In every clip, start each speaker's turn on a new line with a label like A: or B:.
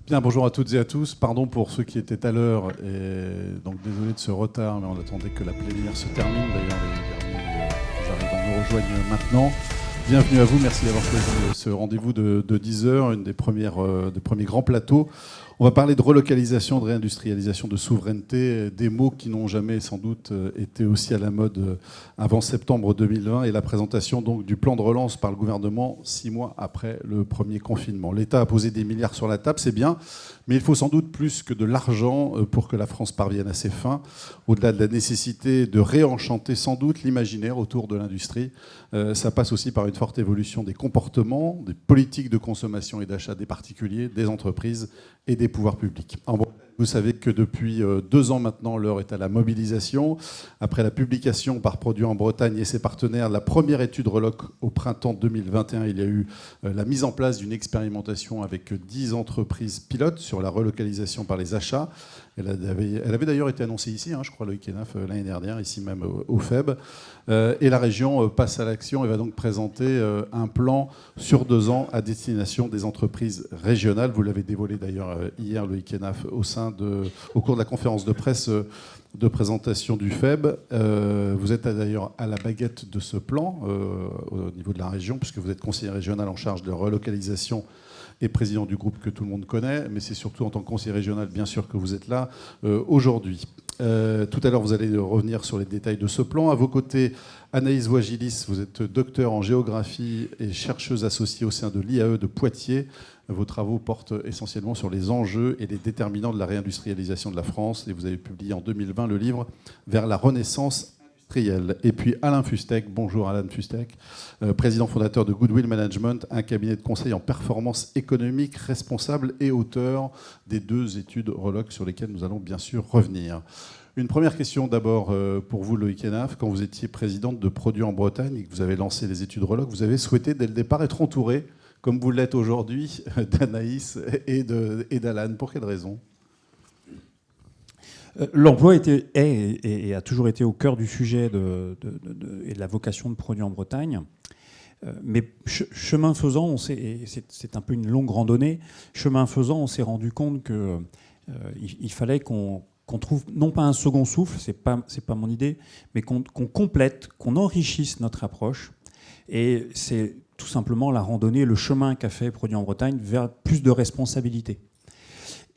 A: Bien, bonjour à toutes et à tous. Pardon pour ceux qui étaient à l'heure et donc désolé de ce retard, mais on attendait que la plénière se termine. D'ailleurs, les derniers arrivants nous rejoignent maintenant. Bienvenue à vous, merci d'avoir choisi ce rendez-vous de 10h, une des premiers grands plateaux. On va parler de relocalisation, de réindustrialisation, de souveraineté, des mots qui n'ont jamais sans doute été aussi à la mode avant septembre 2020 et la présentation donc du plan de relance par le gouvernement 6 mois après le premier confinement. L'État a posé des milliards sur la table, c'est bien, mais il faut sans doute plus que de l'argent pour que la France parvienne à ses fins. Au-delà de la nécessité de réenchanter sans doute l'imaginaire autour de l'industrie, ça passe aussi par une forte évolution des comportements, des politiques de consommation et d'achat des particuliers, des entreprises et des pouvoirs publics. Vous savez que depuis 2 ans maintenant, l'heure est à la mobilisation. Après la publication par Produit en Bretagne et ses partenaires de la première étude Reloc au printemps 2021, il y a eu la mise en place d'une expérimentation avec 10 entreprises pilotes sur la relocalisation par les achats. Elle avait d'ailleurs été annoncée ici, je crois, Loïc Hénaf, l'année dernière, ici même au FEB. Et la région passe à l'action et va donc présenter un plan sur 2 ans à destination des entreprises régionales. Vous l'avez dévoilé d'ailleurs hier, Loïc Hénaf, au cours de la conférence de presse de présentation du FEB. Vous êtes d'ailleurs à la baguette de ce plan au niveau de la région, puisque vous êtes conseiller régional en charge de la relocalisation et président du groupe que tout le monde connaît, mais c'est surtout en tant que conseiller régional, bien sûr, que vous êtes là aujourd'hui. Tout à l'heure, vous allez revenir sur les détails de ce plan. À vos côtés, Anaïs Voigilis, vous êtes docteur en géographie et chercheuse associée au sein de l'IAE de Poitiers. Vos travaux portent essentiellement sur les enjeux et les déterminants de la réindustrialisation de la France. Et vous avez publié en 2020 le livre « Vers la Renaissance industrielle ». Et puis Alain Fustek, bonjour Alain Fustek, président fondateur de Goodwill Management, un cabinet de conseil en performance économique, responsable et auteur des 2 études Reloc sur lesquelles nous allons bien sûr revenir. Une première question d'abord pour vous, Loïc Hénaf. Quand vous étiez présidente de Produit en Bretagne et que vous avez lancé les études Reloc, vous avez souhaité dès le départ être entouré, comme vous l'êtes aujourd'hui, d'Anaïs et d'Alan. Pour quelle raison ?
B: L'emploi est et a toujours été au cœur du sujet et de la vocation de Produit en Bretagne. Mais chemin faisant, c'est un peu une longue randonnée, chemin faisant, on s'est rendu compte qu'il fallait qu'on trouve non pas un second souffle, c'est pas mon idée, mais qu'on complète, qu'on enrichisse notre approche. Et c'est tout simplement la randonnée, le chemin qu'a fait Produit en Bretagne vers plus de responsabilité.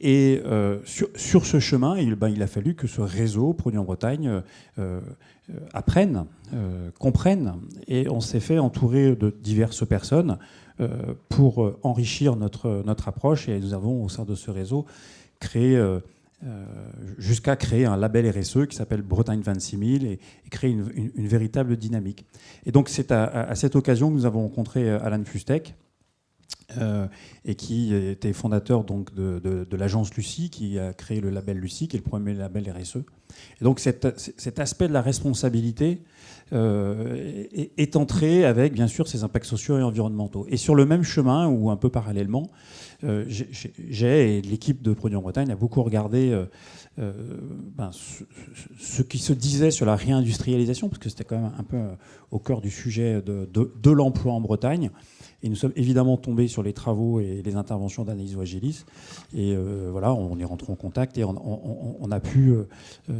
B: Et sur ce chemin, il a fallu que ce réseau Produit en Bretagne apprenne, comprenne. Et on s'est fait entourer de diverses personnes pour enrichir notre approche. Et nous avons, au sein de ce réseau, créé jusqu'à créer un label RSE qui s'appelle Bretagne 26 000 et créer une véritable dynamique. Et donc c'est à cette occasion que nous avons rencontré Alain Fustek, et qui était fondateur donc de l'agence Lucie, qui a créé le label Lucie, qui est le premier label RSE. Et donc cet aspect de la responsabilité est entré avec, bien sûr, ses impacts sociaux et environnementaux. Et sur le même chemin, ou un peu parallèlement, et l'équipe de Produit en Bretagne a beaucoup regardé ce qui se disait sur la réindustrialisation, parce que c'était quand même un peu au cœur du sujet de l'emploi en Bretagne. Et nous sommes évidemment tombés sur les travaux et les interventions d'Anaïs Voigilis. Et voilà, on est rentré en contact et on a pu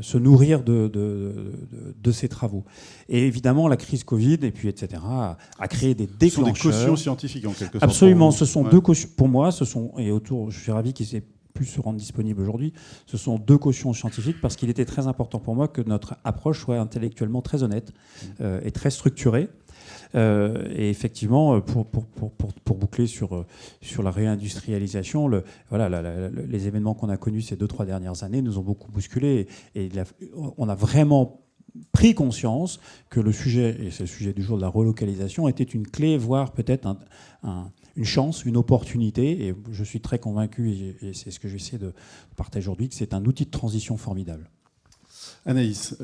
B: se nourrir de ces travaux. Et évidemment, la crise Covid, et puis etc., a créé des déclencheurs.
A: Ce sont des cautions scientifiques, en quelque sorte.
B: Absolument, ce sont 2 cautions. Pour moi, et autour, je suis ravi qu'ils aient pu se rendre disponibles aujourd'hui, ce sont 2 cautions scientifiques, parce qu'il était très important pour moi que notre approche soit intellectuellement très honnête et très structurée. Et effectivement, pour boucler sur la réindustrialisation, les événements qu'on a connus ces 2-3 dernières années nous ont beaucoup bousculé. Et on a vraiment pris conscience que le sujet, et c'est le sujet du jour de la relocalisation, était une clé, voire peut-être une chance, une opportunité. Et je suis très convaincu, et c'est ce que j'essaie de partager aujourd'hui, que c'est un outil de transition formidable.
A: Anaïs,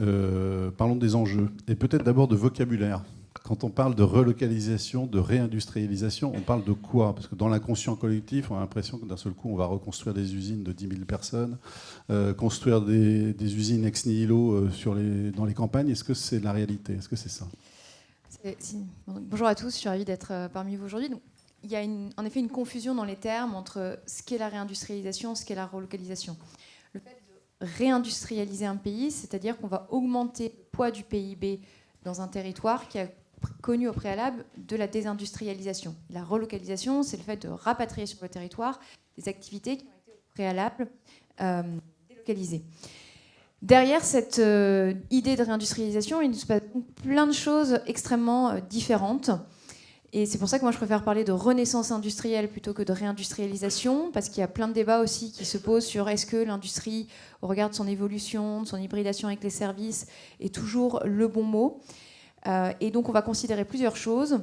A: parlons des enjeux. Et peut-être d'abord de vocabulaire. Quand on parle de relocalisation, de réindustrialisation, on parle de quoi ? Parce que dans l'inconscient collectif, on a l'impression que d'un seul coup, on va reconstruire des usines de 10 000 personnes, construire des usines ex nihilo dans les campagnes. Est-ce que c'est la réalité ? Est-ce que c'est ça ?
C: Bonjour à tous, je suis ravie d'être parmi vous aujourd'hui. Donc, il y a en effet une confusion dans les termes entre ce qu'est la réindustrialisation et ce qu'est la relocalisation. Le fait de réindustrialiser un pays, c'est-à-dire qu'on va augmenter le poids du PIB dans un territoire qui a connu au préalable de la désindustrialisation. La relocalisation, c'est le fait de rapatrier sur le territoire des activités qui ont été au préalable délocalisées. Derrière cette idée de réindustrialisation, il se passe plein de choses extrêmement différentes. Et c'est pour ça que moi je préfère parler de renaissance industrielle plutôt que de réindustrialisation, parce qu'il y a plein de débats aussi qui se posent sur est-ce que l'industrie, au regard de son évolution, de son hybridation avec les services, est toujours le bon mot. Et donc on va considérer plusieurs choses.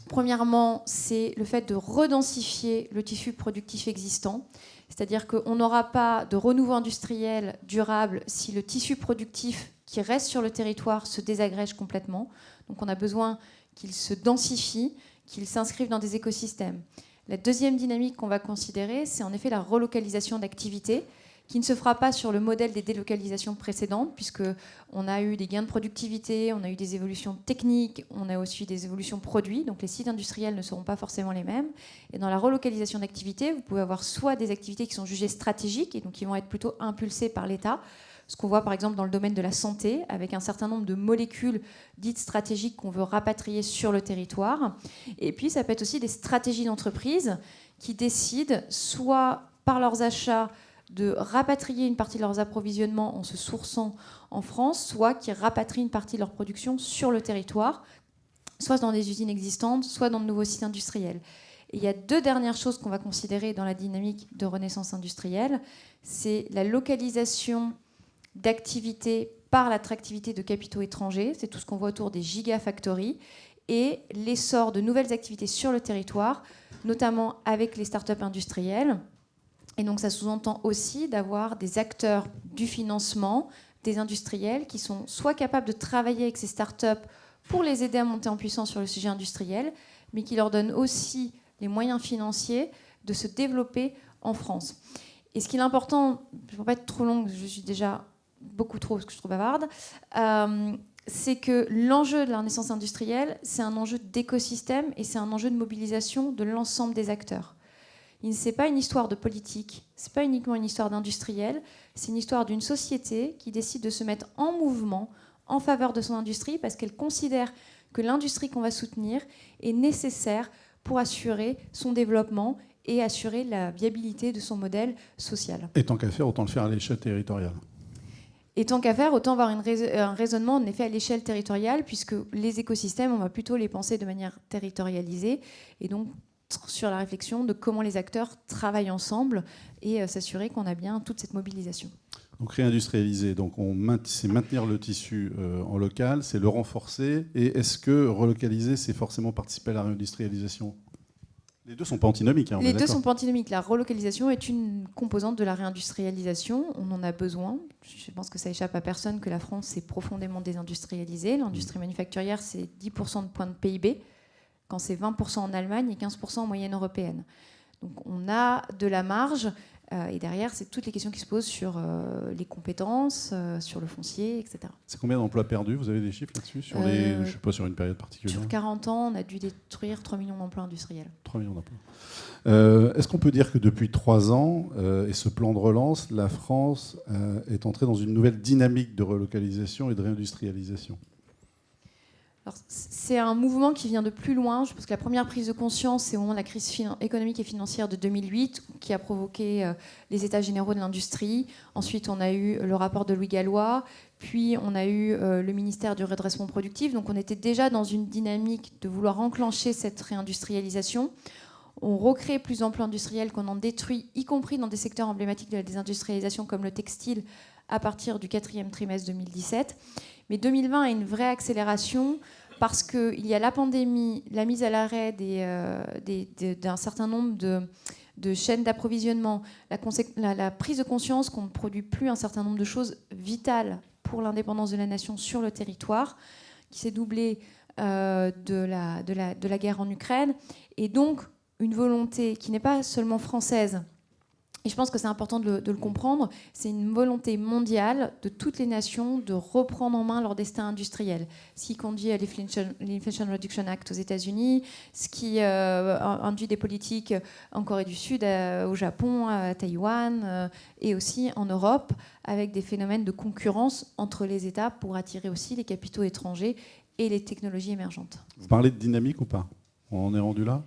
C: Premièrement, c'est le fait de redensifier le tissu productif existant, c'est-à-dire qu'on n'aura pas de renouveau industriel durable si le tissu productif qui reste sur le territoire se désagrège complètement. Donc on a besoin qu'il se densifie, qu'il s'inscrive dans des écosystèmes. La deuxième dynamique qu'on va considérer, c'est en effet la relocalisation d'activités, qui ne se fera pas sur le modèle des délocalisations précédentes, puisqu'on a eu des gains de productivité, on a eu des évolutions techniques, on a aussi des évolutions produits, donc les sites industriels ne seront pas forcément les mêmes. Et dans la relocalisation d'activités, vous pouvez avoir soit des activités qui sont jugées stratégiques, et donc qui vont être plutôt impulsées par l'État, ce qu'on voit par exemple dans le domaine de la santé, avec un certain nombre de molécules dites stratégiques qu'on veut rapatrier sur le territoire. Et puis ça peut être aussi des stratégies d'entreprise qui décident, soit par leurs achats, de rapatrier une partie de leurs approvisionnements en se sourçant en France, soit qui rapatrient une partie de leur production sur le territoire, soit dans des usines existantes, soit dans de nouveaux sites industriels. Et il y a deux dernières choses qu'on va considérer dans la dynamique de renaissance industrielle. C'est la localisation d'activités par l'attractivité de capitaux étrangers, c'est tout ce qu'on voit autour des gigafactories, et l'essor de nouvelles activités sur le territoire, notamment avec les startups industrielles. Et donc ça sous-entend aussi d'avoir des acteurs du financement, des industriels qui sont soit capables de travailler avec ces startups pour les aider à monter en puissance sur le sujet industriel, mais qui leur donnent aussi les moyens financiers de se développer en France. Et ce qui est important, je ne veux pas être trop longue, je suis déjà beaucoup trop parce que je suis trop bavarde, c'est que l'enjeu de la renaissance industrielle, c'est un enjeu d'écosystème et c'est un enjeu de mobilisation de l'ensemble des acteurs. Ce n'est pas une histoire de politique, ce n'est pas uniquement une histoire d'industriel, c'est une histoire d'une société qui décide de se mettre en mouvement en faveur de son industrie parce qu'elle considère que l'industrie qu'on va soutenir est nécessaire pour assurer son développement et assurer la viabilité de son modèle social.
A: Et tant qu'à faire, autant le faire à l'échelle territoriale.
C: Et tant qu'à faire, autant avoir un raisonnement en effet à l'échelle territoriale, puisque les écosystèmes, on va plutôt les penser de manière territorialisée, et donc sur la réflexion de comment les acteurs travaillent ensemble et s'assurer qu'on a bien toute cette mobilisation.
A: Donc réindustrialiser, donc c'est maintenir le tissu en local, c'est le renforcer, et est-ce que relocaliser, c'est forcément participer à la réindustrialisation ? Les deux ne sont pas antinomiques. Hein,
C: les deux ne sont pas antinomiques. La relocalisation est une composante de la réindustrialisation. On en a besoin. Je pense que ça échappe à personne que la France s'est profondément désindustrialisée. L'industrie manufacturière, c'est 10% de points de PIB, quand c'est 20% en Allemagne et 15% en moyenne européenne. Donc on a de la marge. Et derrière, c'est toutes les questions qui se posent sur les compétences, sur le foncier, etc. C'est
A: combien d'emplois perdus ? Vous avez des chiffres là-dessus sur je ne sais pas, sur une période particulière.
C: Sur 40 ans, on a dû détruire 3 millions d'emplois industriels.
A: 3 millions d'emplois. Est-ce qu'on peut dire que depuis 3 ans, et ce plan de relance, la France est entrée dans une nouvelle dynamique de relocalisation et de réindustrialisation ?
C: Alors, c'est un mouvement qui vient de plus loin. Je pense que la première prise de conscience, c'est au moment de la crise économique et financière de 2008, qui a provoqué les États généraux de l'industrie. Ensuite, on a eu le rapport de Louis Gallois, puis on a eu le ministère du redressement productif. Donc on était déjà dans une dynamique de vouloir enclencher cette réindustrialisation. On recrée plus d'emplois industriels qu'on en détruit, y compris dans des secteurs emblématiques de la désindustrialisation comme le textile, à partir du 4e trimestre 2017. Mais 2020 a une vraie accélération parce qu'il y a la pandémie, la mise à l'arrêt d'un certain nombre de chaînes d'approvisionnement, la prise de conscience qu'on ne produit plus un certain nombre de choses vitales pour l'indépendance de la nation sur le territoire, qui s'est doublée de la guerre en Ukraine, et donc une volonté qui n'est pas seulement française Et je pense que c'est important de le comprendre. C'est une volonté mondiale de toutes les nations de reprendre en main leur destin industriel. Ce qui conduit à l'Inflation Reduction Act aux États-Unis, ce qui induit des politiques en Corée du Sud, au Japon, à Taïwan, et aussi en Europe, avec des phénomènes de concurrence entre les États pour attirer aussi les capitaux étrangers et les technologies émergentes.
A: Vous parlez de dynamique ou pas? On en est rendu là?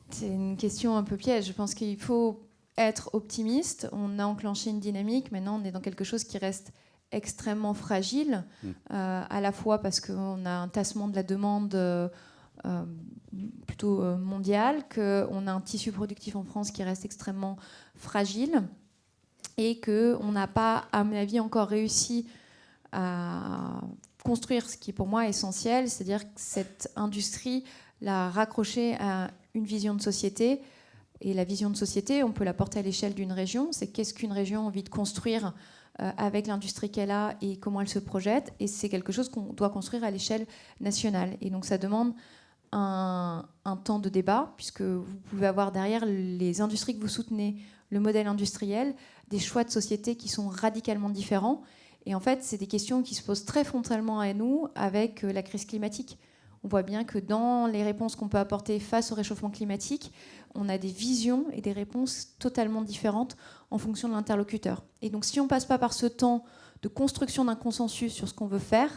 C: C'est une question un peu piège. Je pense qu'il faut être optimiste. On a enclenché une dynamique. Maintenant, on est dans quelque chose qui reste extrêmement fragile, à la fois parce qu'on a un tassement de la demande plutôt mondiale, qu'on a un tissu productif en France qui reste extrêmement fragile et qu'on n'a pas, à mon avis, encore réussi à construire ce qui, pour moi, est essentiel, c'est-à-dire que cette industrie l'a raccrochée à une vision de société. Et la vision de société, on peut la porter à l'échelle d'une région. C'est qu'est-ce qu'une région a envie de construire avec l'industrie qu'elle a et comment elle se projette. Et c'est quelque chose qu'on doit construire à l'échelle nationale. Et donc ça demande un temps de débat, puisque vous pouvez avoir derrière les industries que vous soutenez, le modèle industriel, des choix de société qui sont radicalement différents. Et en fait, c'est des questions qui se posent très frontalement à nous avec la crise climatique. On voit bien que dans les réponses qu'on peut apporter face au réchauffement climatique, on a des visions et des réponses totalement différentes en fonction de l'interlocuteur. Et donc, si on ne passe pas par ce temps de construction d'un consensus sur ce qu'on veut faire,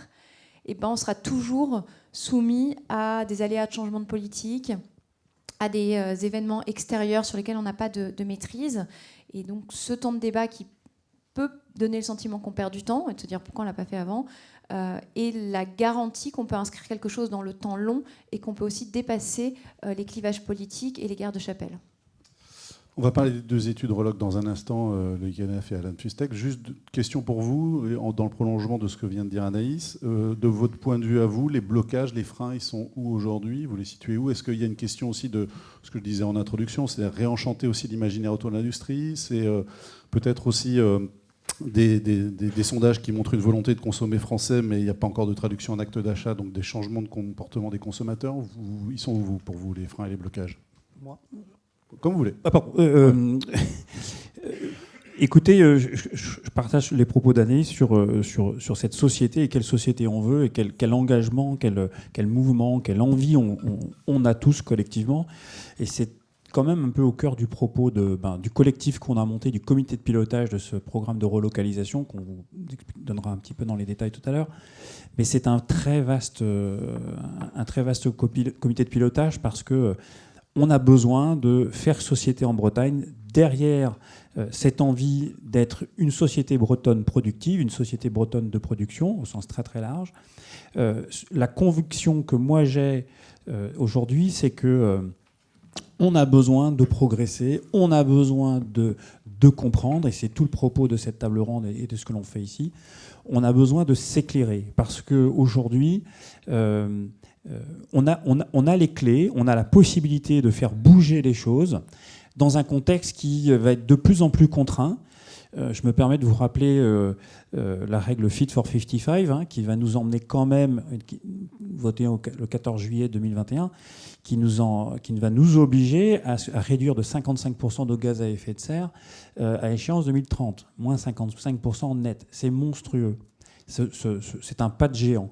C: eh ben, on sera toujours soumis à des aléas de changement de politique, à des événements extérieurs sur lesquels on n'a pas de maîtrise. Et donc, ce temps de débat qui peut donner le sentiment qu'on perd du temps et de se dire pourquoi on ne l'a pas fait avant, et la garantie qu'on peut inscrire quelque chose dans le temps long et qu'on peut aussi dépasser les clivages politiques et les guerres de chapelle.
A: On va parler des deux études Roloc dans un instant, le IKNF et Alan Fustek. Juste question pour vous, dans le prolongement de ce que vient de dire Anaïs. De votre point de vue à vous, les blocages, les freins, ils sont où aujourd'hui? Vous les situez où? Est-ce qu'il y a une question aussi de ce que je disais en introduction, c'est réenchanter aussi l'imaginaire autour de l'industrie? C'est peut-être aussi des sondages qui montrent une volonté de consommer français, mais il n'y a pas encore de traduction en acte d'achat, donc des changements de comportement des consommateurs. Ils sont où, pour vous, les freins et les blocages?
B: Moi,
A: comme vous voulez.
B: Écoutez, je partage les propos d'Anaïs sur cette société et quelle société on veut et quel engagement, quel mouvement, quelle envie on a tous collectivement. Et c'est quand même un peu au cœur du propos du collectif qu'on a monté, du comité de pilotage de ce programme de relocalisation qu'on vous donnera un petit peu dans les détails tout à l'heure. Mais c'est un très vaste comité de pilotage parce que on a besoin de faire société en Bretagne derrière cette envie d'être une société bretonne productive, une société bretonne de production au sens très très large. La conviction que moi j'ai aujourd'hui, c'est que on a besoin de progresser, on a besoin de comprendre, et c'est tout le propos de cette table ronde et de ce que l'on fait ici. On a besoin de s'éclairer parce qu'aujourd'hui, on a les clés, on a la possibilité de faire bouger les choses dans un contexte qui va être de plus en plus contraint. Je me permets de vous rappeler la règle Fit for 55, qui va nous emmener quand même, votée le 14 juillet 2021, qui va nous obliger à réduire de 55% de gaz à effet de serre à échéance 2030, moins 55% net. C'est monstrueux. C'est un pas de géant.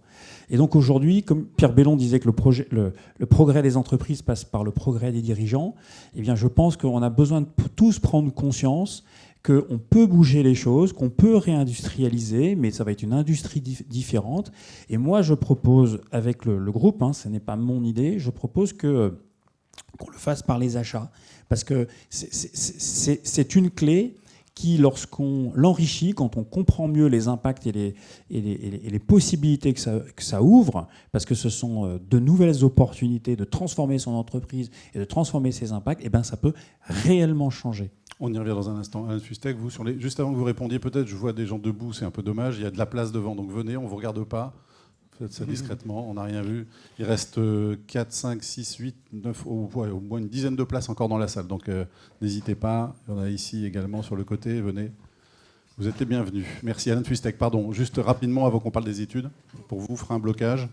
B: Et donc aujourd'hui, comme Pierre Bellon disait que le progrès des entreprises passe par le progrès des dirigeants, eh bien je pense qu'on a besoin de tous prendre conscience qu'on peut bouger les choses, qu'on peut réindustrialiser, mais ça va être une industrie différente. Et moi, je propose, avec le groupe, ce n'est pas mon idée, je propose qu'on le fasse par les achats. Parce que c'est une clé qui, lorsqu'on l'enrichit, quand on comprend mieux les impacts et les possibilités que ça ouvre, parce que ce sont de nouvelles opportunités de transformer son entreprise et de transformer ses impacts, eh ben, ça peut réellement changer.
A: On y revient dans un instant. Alan Fustek, vous, juste avant que vous répondiez, peut-être, je vois des gens debout, c'est un peu dommage, il y a de la place devant, donc venez, on ne vous regarde pas, faites ça discrètement, on n'a rien vu. Il reste 4, 5, 6, 8, 9, au moins une dizaine de places encore dans la salle, donc n'hésitez pas, il y en a ici également sur le côté, venez. Vous êtes les bienvenus. Merci. Alan Fustek, pardon, juste rapidement avant qu'on parle des études, pour vous, frein, blocage.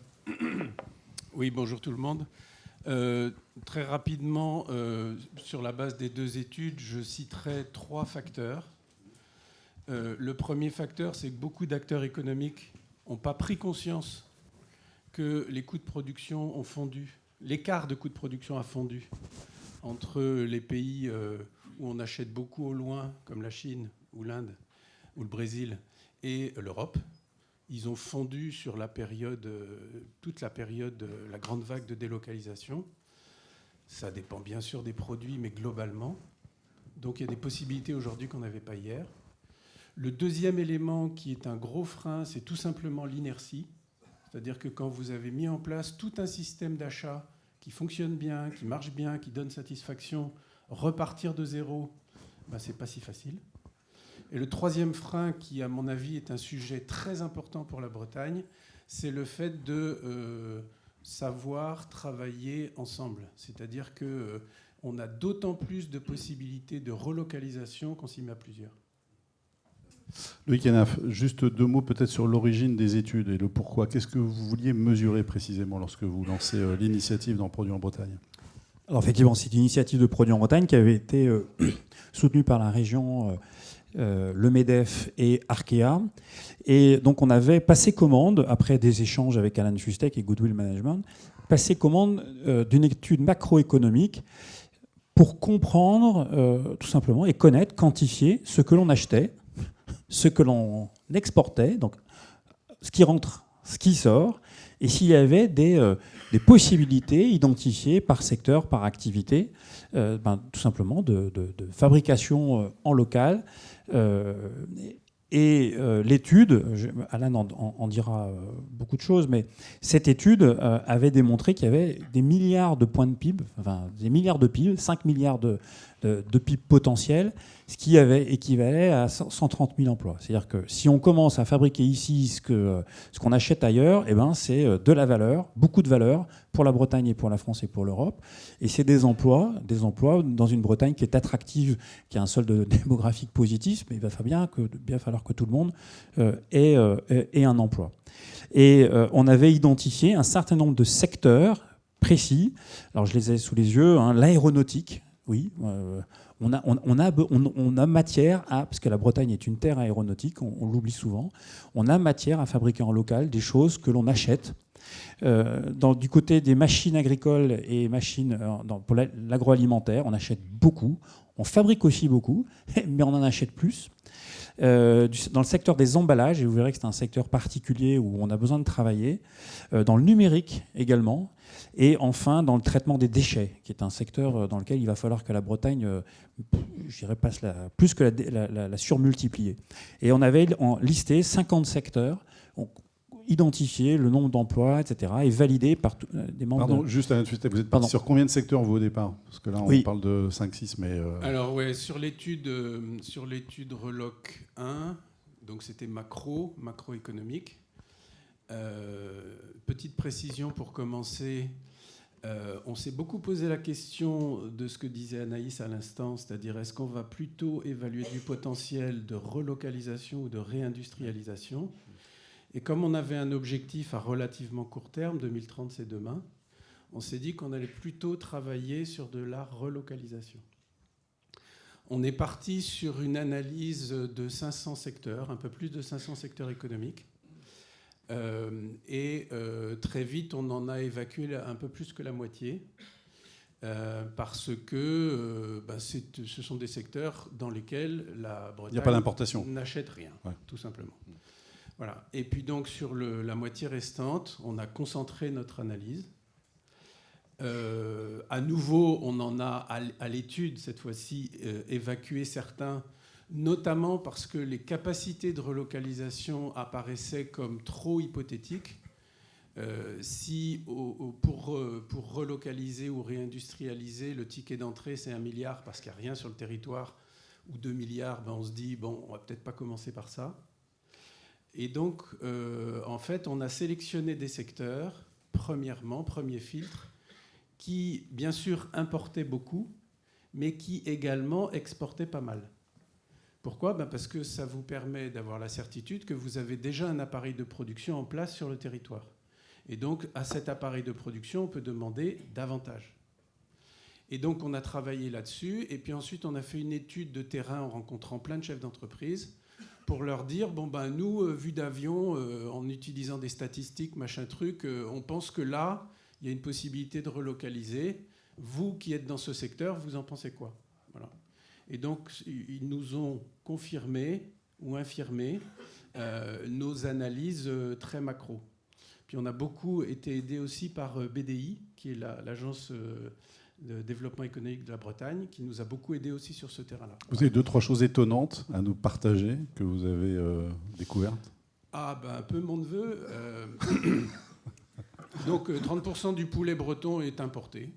D: Oui, bonjour tout le monde. Très rapidement, sur la base des 2 études, je citerai 3 facteurs. Le premier facteur, c'est que beaucoup d'acteurs économiques n'ont pas pris conscience que les coûts de production ont fondu. L'écart de coûts de production a fondu entre les pays où on achète beaucoup au loin, comme la Chine ou l'Inde ou le Brésil, et l'Europe. Ils ont fondu sur la période, toute la période de la grande vague de délocalisation. Ça dépend bien sûr des produits, mais globalement. Donc il y a des possibilités aujourd'hui qu'on n'avait pas hier. Le deuxième élément qui est un gros frein, c'est tout simplement l'inertie. C'est-à-dire que quand vous avez mis en place tout un système d'achat qui fonctionne bien, qui marche bien, qui donne satisfaction, repartir de zéro, ce n'est pas si facile. Et le troisième frein, qui à mon avis est un sujet très important pour la Bretagne, c'est le fait de savoir travailler ensemble. C'est-à-dire qu'on a d'autant plus de possibilités de relocalisation qu'on s'y met à plusieurs.
A: Loïc Henaf, juste 2 mots peut-être sur l'origine des études et le pourquoi. Qu'est-ce que vous vouliez mesurer précisément lorsque vous lancez l'initiative dans Produits en Bretagne ?
B: Alors effectivement, c'est une initiative de Produits en Bretagne qui avait été soutenue par la région, le MEDEF et Arkea. Et donc on avait passé commande, après des échanges avec Alan Fustek et Goodwill Management, passé commande d'une étude macroéconomique pour comprendre tout simplement et connaître, quantifier ce que l'on achetait, ce que l'on exportait, donc ce qui rentre, ce qui sort, et s'il y avait des possibilités identifiées par secteur, par activité, tout simplement de fabrication en local. Et l'étude, Alan en dira beaucoup de choses, mais cette étude avait démontré qu'il y avait des milliards de points de PIB, enfin des milliards de PIB, 5 milliards de PIB potentiels, ce qui équivalait à 130 000 emplois. C'est-à-dire que si on commence à fabriquer ici ce qu'on achète ailleurs, c'est de la valeur, beaucoup de valeur pour la Bretagne et pour la France et pour l'Europe. Et c'est des emplois dans une Bretagne qui est attractive, qui a un solde démographique positif, mais il va bien falloir que tout le monde ait un emploi. Et on avait identifié un certain nombre de secteurs précis. Alors je les ai sous les yeux, l'aéronautique, oui. On a matière parce que la Bretagne est une terre aéronautique, on l'oublie souvent, on a matière à fabriquer en local des choses que l'on achète. Du côté des machines agricoles et machines pour l'agroalimentaire, on achète beaucoup, on fabrique aussi beaucoup, mais on en achète plus. Dans le secteur des emballages, et vous verrez que c'est un secteur particulier où on a besoin de travailler, dans le numérique également, et enfin dans le traitement des déchets, qui est un secteur dans lequel il va falloir que la Bretagne, je dirais, passe plus que la surmultiplier. Et on avait listé 50 secteurs, identifié le nombre d'emplois, etc., et validé par des membres.
A: Pardon, juste à vous êtes parti sur combien de secteurs vous au départ ? Parce que là, on parle de 5-6, mais...
D: Alors, ouais, sur l'étude Reloc 1, donc c'était macroéconomique. Petite précision pour commencer, on s'est beaucoup posé la question de ce que disait Anaïs à l'instant, c'est-à-dire est-ce qu'on va plutôt évaluer du potentiel de relocalisation ou de réindustrialisation ? Et comme on avait un objectif à relativement court terme, 2030 c'est demain, on s'est dit qu'on allait plutôt travailler sur de la relocalisation. On est parti sur une analyse de 500 secteurs, un peu plus de 500 secteurs économiques. Très vite, on en a évacué un peu plus que la moitié, parce que ce sont des secteurs dans lesquels la Bretagne n'achète rien, tout simplement. Voilà. Et puis donc sur la moitié restante, on a concentré notre analyse. À nouveau, on en a à l'étude cette fois-ci évacué certains, notamment parce que les capacités de relocalisation apparaissaient comme trop hypothétiques. Pour relocaliser ou réindustrialiser, le ticket d'entrée c'est 1 milliard parce qu'il n'y a rien sur le territoire, ou 2 milliards, on se dit on va peut-être pas commencer par ça. Et donc, en fait, on a sélectionné des secteurs, premier filtre, qui, bien sûr, importaient beaucoup, mais qui également exportaient pas mal. Pourquoi ? Parce que ça vous permet d'avoir la certitude que vous avez déjà un appareil de production en place sur le territoire. Et donc, à cet appareil de production, on peut demander davantage. Et donc, on a travaillé là-dessus. Et puis ensuite, on a fait une étude de terrain en rencontrant plein de chefs d'entreprise pour leur dire, nous, vu d'avion, en utilisant des statistiques, machin truc, on pense que là, il y a une possibilité de relocaliser. Vous qui êtes dans ce secteur, vous en pensez quoi ? Voilà. Et donc, ils nous ont confirmé ou infirmé nos analyses très macro. Puis on a beaucoup été aidé aussi par BDI, qui est l'agence de développement économique de la Bretagne, qui nous a beaucoup aidé aussi sur ce terrain-là.
A: Vous avez 2-3 choses étonnantes à nous partager que vous avez découvertes ?
D: Ah, un peu mon neveu. Donc 30% du poulet breton est importé.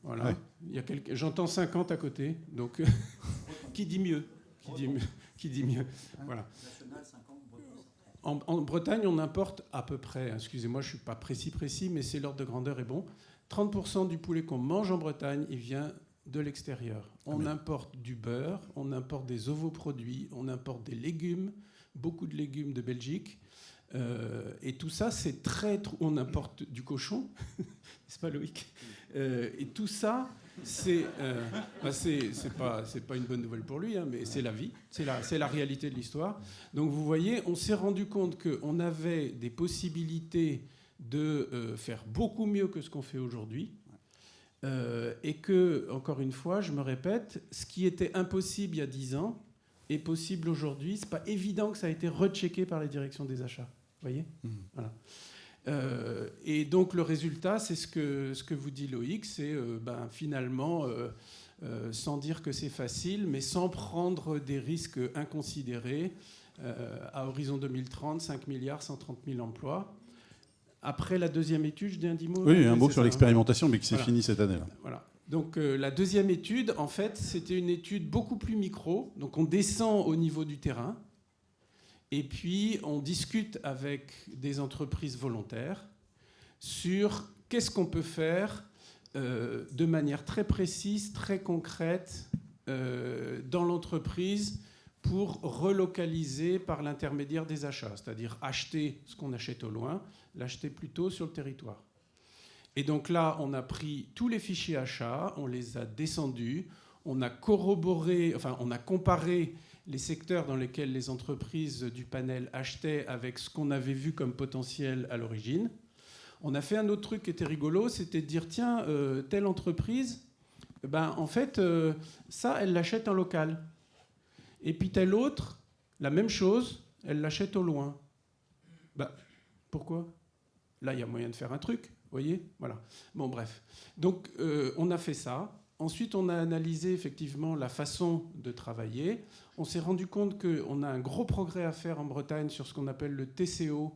D: Voilà. Ouais. J'entends 50 à côté. Donc qui dit mieux ? Qui dit mieux ? Voilà. En Bretagne, on importe à peu près, excusez-moi, je ne suis pas précis, mais c'est l'ordre de grandeur est bon. 30% du poulet qu'on mange en Bretagne, il vient de l'extérieur. On importe du beurre, on importe des ovoproduits, on importe des légumes, beaucoup de légumes de Belgique. Et tout ça, c'est on importe du cochon, n'est-ce pas Loïc ? Et tout ça, c'est pas une bonne nouvelle pour lui, mais c'est la vie, c'est la réalité de l'histoire. Donc vous voyez, on s'est rendu compte qu'on avait des possibilités de faire beaucoup mieux que ce qu'on fait aujourd'hui. Et que, encore une fois, je me répète, ce qui était impossible il y a 10 ans est possible aujourd'hui. C'est pas évident que ça a été rechecké par les directions des achats. Vous voyez ? Voilà. Et donc le résultat, c'est ce que vous dit Loïc, c'est finalement, sans dire que c'est facile, mais sans prendre des risques inconsidérés, à horizon 2030, 5 milliards, 130 000 emplois. Après la deuxième étude, je dis un mot.
A: Oui, un mot sur l'expérimentation, mais qui s'est fini cette année-là.
D: Voilà. Donc la deuxième étude, en fait, c'était une étude beaucoup plus micro. Donc on descend au niveau du terrain. Et puis, on discute avec des entreprises volontaires sur qu'est-ce qu'on peut faire de manière très précise, très concrète dans l'entreprise pour relocaliser par l'intermédiaire des achats, c'est-à-dire acheter ce qu'on achète au loin, l'acheter plutôt sur le territoire. Et donc là, on a pris tous les fichiers achats, on les a descendus, on a comparé les secteurs dans lesquels les entreprises du panel achetaient avec ce qu'on avait vu comme potentiel à l'origine. On a fait un autre truc qui était rigolo, c'était de dire, tiens, telle entreprise, en fait, ça, elle l'achète en local. Et puis telle autre, la même chose, elle l'achète au loin. Pourquoi ? Là, il y a moyen de faire un truc, vous voyez ? Voilà. Bon, bref. Donc, on a fait ça. Ensuite, on a analysé effectivement la façon de travailler. On s'est rendu compte qu'on a un gros progrès à faire en Bretagne sur ce qu'on appelle le TCO,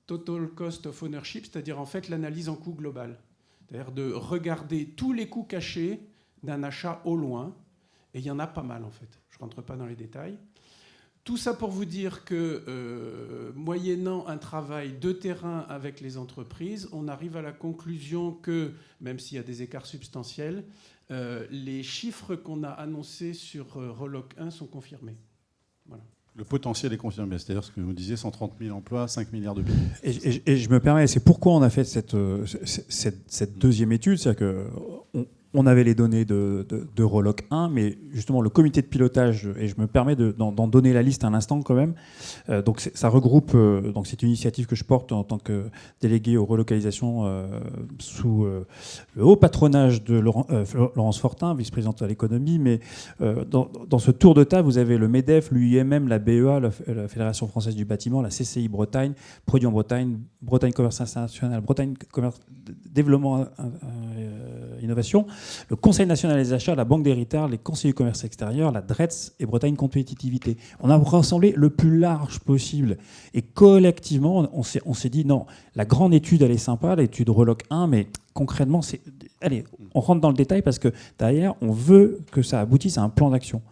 D: Total Cost of Ownership, c'est-à-dire en fait l'analyse en coût global. C'est-à-dire de regarder tous les coûts cachés d'un achat au loin. Et il y en a pas mal en fait. Je ne rentre pas dans les détails. Tout ça pour vous dire que, moyennant un travail de terrain avec les entreprises, on arrive à la conclusion que, même s'il y a des écarts substantiels, les chiffres qu'on a annoncés sur Reloc 1 sont confirmés. Voilà.
A: Le potentiel est confirmé, c'est-à-dire ce que vous disiez, 130 000 emplois, 5 milliards de billes.
B: Et je me permets, c'est pourquoi on a fait cette deuxième étude, c'est-à-dire qu'on avait les données de Reloc 1, mais justement le comité de pilotage, et je me permets d'en donner la liste un instant quand même, donc ça regroupe, donc c'est une initiative que je porte en tant que délégué aux relocalisations sous le haut patronage de Laurence Fortin, vice-présidente à l'économie, mais dans ce tour de table, vous avez le MEDEF, l'UIMM, la BEA, la Fédération française du bâtiment, la CCI Bretagne, Produits en Bretagne, Bretagne Commerce International, Bretagne Commerce Développement Innovation, le Conseil national des achats, la Banque d'héritage, les conseillers du commerce extérieur, la DRETS et Bretagne Compétitivité. On a rassemblé le plus large possible. Et collectivement, on s'est dit, non, la grande étude, elle est sympa, l'étude Reloc 1, mais concrètement, allez, on rentre dans le détail parce que derrière, on veut que ça aboutisse à un plan d'action.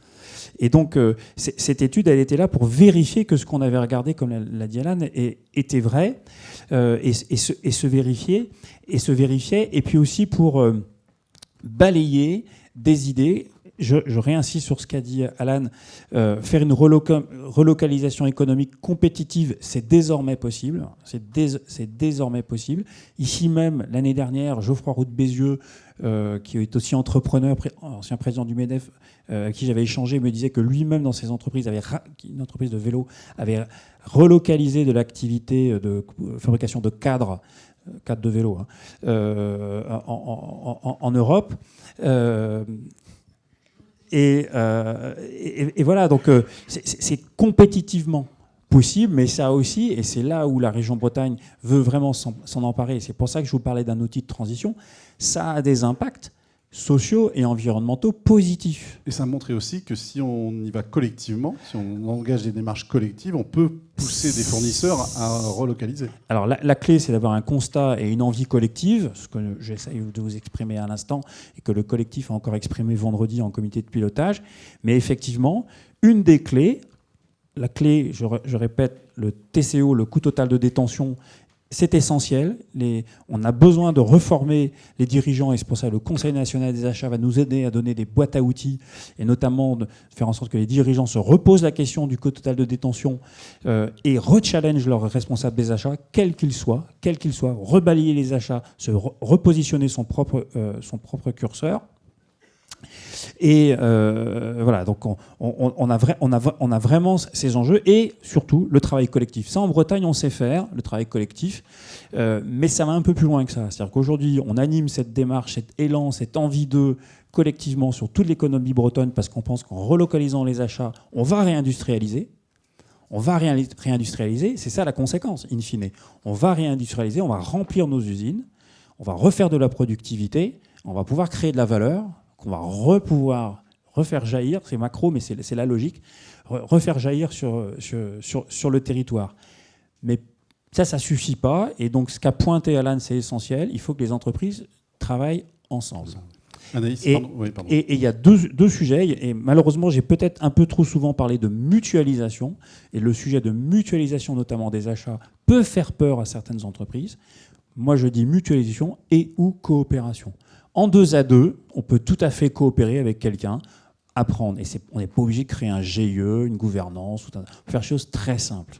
B: Et donc, cette étude, elle était là pour vérifier que ce qu'on avait regardé, comme l'a dit Alan, était vrai, et se vérifiait, et puis aussi pour balayer des idées je réinsiste sur ce qu'a dit Alan. Faire une relocalisation économique compétitive, c'est désormais possible. C'est désormais possible. Ici même, l'année dernière, Geoffroy Roux de Bézieux, qui est aussi entrepreneur, ancien président du MEDEF, avec qui j'avais échangé, me disait que lui-même, dans ses entreprises, une entreprise de vélo, avait relocalisé de l'activité de fabrication de cadres de vélo, en Europe. Et voilà, donc c'est compétitivement possible, mais ça aussi, et c'est là où la région Bretagne veut vraiment s'en emparer, c'est pour ça que je vous parlais d'un outil de transition, ça a des impacts sociaux et environnementaux positifs.
A: Et ça montrait aussi que si on y va collectivement, si on engage des démarches collectives, on peut pousser des fournisseurs à relocaliser.
B: Alors la clé, c'est d'avoir un constat et une envie collective, ce que j'essaye de vous exprimer à l'instant, et que le collectif a encore exprimé vendredi en comité de pilotage. Mais effectivement, une des clés, la clé, je répète, le TCO, le coût total de détention, c'est essentiel. On a besoin de reformer les dirigeants et c'est pour ça que le Conseil national des achats va nous aider à donner des boîtes à outils et notamment de faire en sorte que les dirigeants se reposent la question du coût total de détention et rechallengent leurs responsables des achats, quels qu'ils soient, rebalayer les achats, se repositionner son propre curseur. Et voilà, donc on a vraiment ces enjeux et surtout le travail collectif. Ça, en Bretagne, on sait faire, le travail collectif, mais ça va un peu plus loin que ça. C'est-à-dire qu'aujourd'hui, on anime cette démarche, cet élan, cette envie de collectivement sur toute l'économie bretonne parce qu'on pense qu'en relocalisant les achats, on va réindustrialiser. C'est ça la conséquence, in fine. On va réindustrialiser, on va remplir nos usines, on va refaire de la productivité, on va pouvoir créer de la valeur, qu'on va pouvoir refaire jaillir, c'est macro, mais c'est la logique, refaire jaillir sur le territoire. Mais ça ne suffit pas. Et donc, ce qu'a pointé Alan, c'est essentiel. Il faut que les entreprises travaillent ensemble.
A: Anaïs, pardon.
B: Et il y a deux sujets. Et malheureusement, j'ai peut-être un peu trop souvent parlé de mutualisation. Et le sujet de mutualisation, notamment des achats, peut faire peur à certaines entreprises. Moi, je dis mutualisation et ou coopération. En 2 à 2, on peut tout à fait coopérer avec quelqu'un, apprendre. Et on n'est pas obligé de créer un GIE, une gouvernance, faire des choses très simples.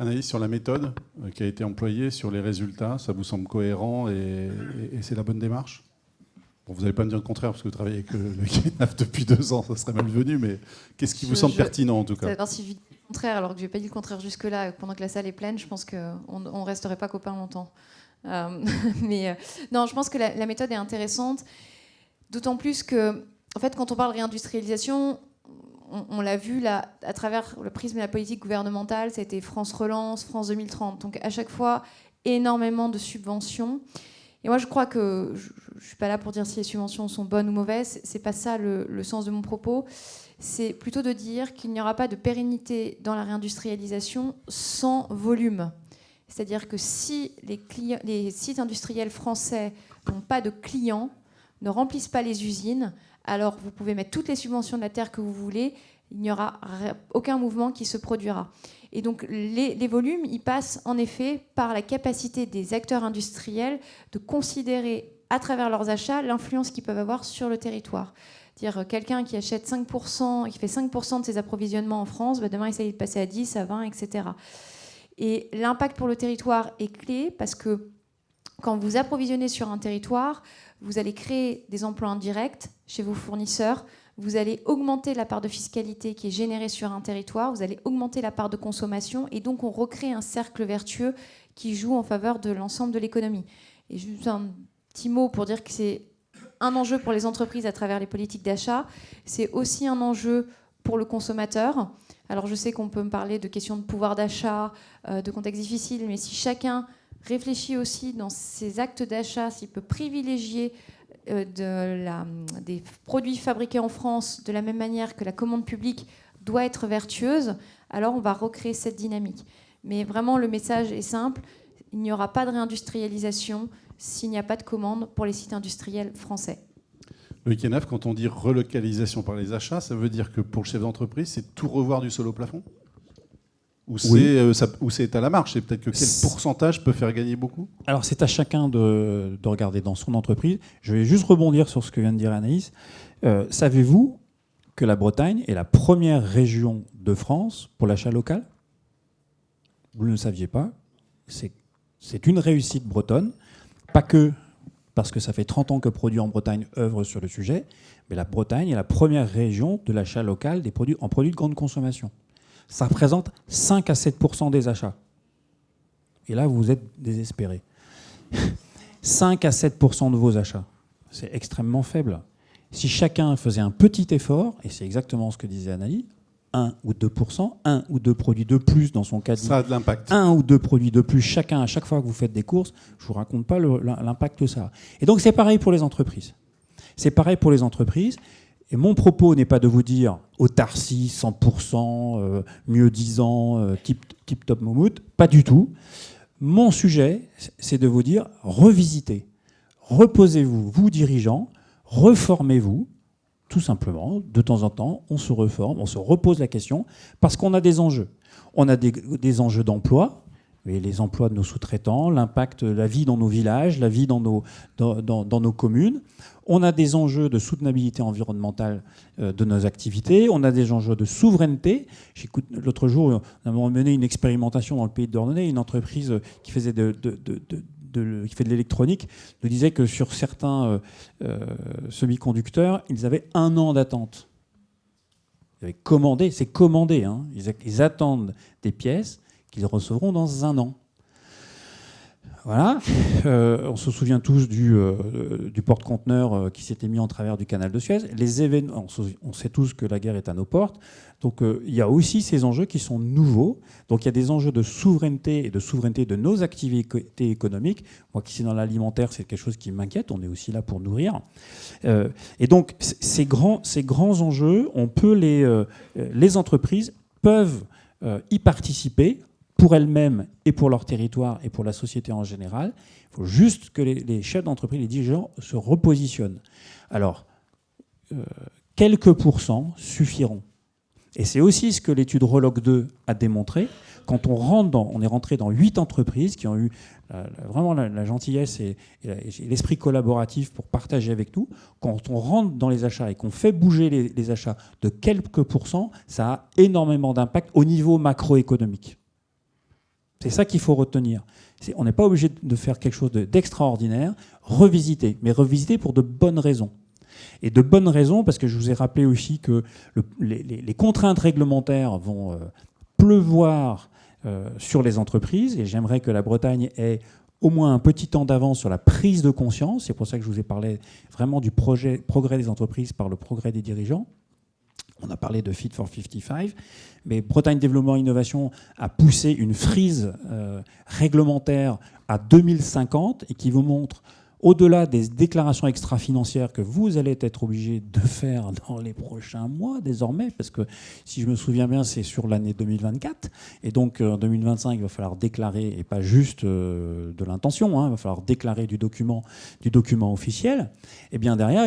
A: Anaïs, sur la méthode qui a été employée, sur les résultats, ça vous semble cohérent et c'est la bonne démarche ? Bon, vous n'allez pas me dire le contraire, parce que vous travaillez avec le KNAF depuis 2 ans, ça serait malvenu, mais qu'est-ce qui vous semble pertinent en tout cas ?
C: Alors, si je dis le contraire, alors que je n'ai pas dit le contraire jusque-là, pendant que la salle est pleine, je pense qu'on ne resterait pas copains longtemps. Non, je pense que la méthode est intéressante, d'autant plus que, en fait, quand on parle réindustrialisation, on l'a vu là, à travers le prisme de la politique gouvernementale, ça a été France Relance, France 2030. Donc à chaque fois, énormément de subventions. Et moi, je crois que je ne suis pas là pour dire si les subventions sont bonnes ou mauvaises. C'est pas ça le sens de mon propos. C'est plutôt de dire qu'il n'y aura pas de pérennité dans la réindustrialisation sans volume. C'est-à-dire que si les sites industriels français n'ont pas de clients, ne remplissent pas les usines, alors vous pouvez mettre toutes les subventions de la terre que vous voulez, il n'y aura aucun mouvement qui se produira. Et donc les volumes, ils passent en effet par la capacité des acteurs industriels de considérer à travers leurs achats l'influence qu'ils peuvent avoir sur le territoire. Dire quelqu'un qui achète 5%, qui fait 5% de ses approvisionnements en France, demain il essaye de passer à 10, à 20, etc. Et l'impact pour le territoire est clé parce que quand vous approvisionnez sur un territoire, vous allez créer des emplois indirects chez vos fournisseurs, vous allez augmenter la part de fiscalité qui est générée sur un territoire, vous allez augmenter la part de consommation et donc on recrée un cercle vertueux qui joue en faveur de l'ensemble de l'économie. Et juste un petit mot pour dire que c'est un enjeu pour les entreprises à travers les politiques d'achat, c'est aussi un enjeu pour le consommateur. Alors je sais qu'on peut me parler de questions de pouvoir d'achat, de contexte difficile, mais si chacun réfléchit aussi dans ses actes d'achat, s'il peut privilégier des produits fabriqués en France de la même manière que la commande publique doit être vertueuse, alors on va recréer cette dynamique. Mais vraiment, le message est simple, il n'y aura pas de réindustrialisation s'il n'y a pas de commande pour les sites industriels français.
A: Le KNAF, quand on dit relocalisation par les achats, ça veut dire que pour le chef d'entreprise, c'est tout revoir du sol au plafond ? Ou c'est à la marge ? C'est peut-être que quel pourcentage peut faire gagner beaucoup ?
B: Alors c'est à chacun de regarder dans son entreprise. Je vais juste rebondir sur ce que vient de dire Anaïs. Savez-vous que la Bretagne est la première région de France pour l'achat local? Vous ne le saviez pas. C'est une réussite bretonne, pas que parce que ça fait 30 ans que Produits en Bretagne œuvre sur le sujet, mais la Bretagne est la première région de l'achat local des produits en produits de grande consommation. Ça représente 5 à 7% des achats. Et là, vous êtes désespérés. 5 à 7% de vos achats, c'est extrêmement faible. Si chacun faisait un petit effort, et c'est exactement ce que disait Annalie, 1 ou 2%, 1 ou 2 produits de plus dans son caddie,
A: ça a de l'impact.
B: 1 ou 2 produits de plus chacun à chaque fois que vous faites des courses, je ne vous raconte pas l'impact que ça a. Et donc c'est pareil pour les entreprises. C'est pareil pour les entreprises. Et mon propos n'est pas de vous dire autarcie, 100%, mieux disant, tip top moumoute, pas du tout. Mon sujet, c'est de vous dire revisitez, reposez-vous, vous dirigeants, reformez-vous, tout simplement. De temps en temps, on se reforme, on se repose la question, parce qu'on a des enjeux. On a des enjeux d'emploi, et les emplois de nos sous-traitants, l'impact, la vie dans nos villages, la vie dans nos communes. On a des enjeux de soutenabilité environnementale de nos activités. On a des enjeux de souveraineté. L'autre jour, on a mené une expérimentation dans le pays de Dordogne. Une entreprise qui faisait qui fait de l'électronique nous disait que sur certains semi-conducteurs, ils avaient 1 an d'attente. Ils avaient commandé, c'est commandé, hein. Ils attendent des pièces qu'ils recevront dans 1 an. Voilà. On se souvient tous du porte-conteneurs qui s'était mis en travers du canal de Suez. Les événements, on sait tous que la guerre est à nos portes. Donc il y a aussi ces enjeux qui sont nouveaux. Donc il y a des enjeux de souveraineté et de souveraineté de nos activités économiques. Moi qui suis dans l'alimentaire, c'est quelque chose qui m'inquiète. On est aussi là pour nourrir. Et donc ces grands enjeux, les entreprises peuvent y participer pour elles-mêmes et pour leur territoire et pour la société en général. Il faut juste que les chefs d'entreprise, les dirigeants se repositionnent. Alors, quelques pourcents suffiront. Et c'est aussi ce que l'étude Reloc 2 a démontré. Quand on est rentré dans 8 entreprises qui ont eu vraiment la gentillesse et l'esprit collaboratif pour partager avec nous, quand on rentre dans les achats et qu'on fait bouger les achats de quelques pourcents, ça a énormément d'impact au niveau macroéconomique. C'est ça qu'il faut retenir. On n'est pas obligé de faire quelque chose d'extraordinaire, revisiter, mais revisiter pour de bonnes raisons. Et de bonnes raisons, parce que je vous ai rappelé aussi que les contraintes réglementaires vont pleuvoir sur les entreprises, et j'aimerais que la Bretagne ait au moins un petit temps d'avance sur la prise de conscience. C'est pour ça que je vous ai parlé vraiment du progrès des entreprises par le progrès des dirigeants. On a parlé de Fit for 55, mais Bretagne Développement Innovation a poussé une frise réglementaire à 2050 et qui vous montre, au-delà des déclarations extra-financières que vous allez être obligés de faire dans les prochains mois désormais, parce que si je me souviens bien, c'est sur l'année 2024, et donc en 2025, il va falloir déclarer, et pas juste de l'intention, il va falloir déclarer du document officiel, et bien derrière,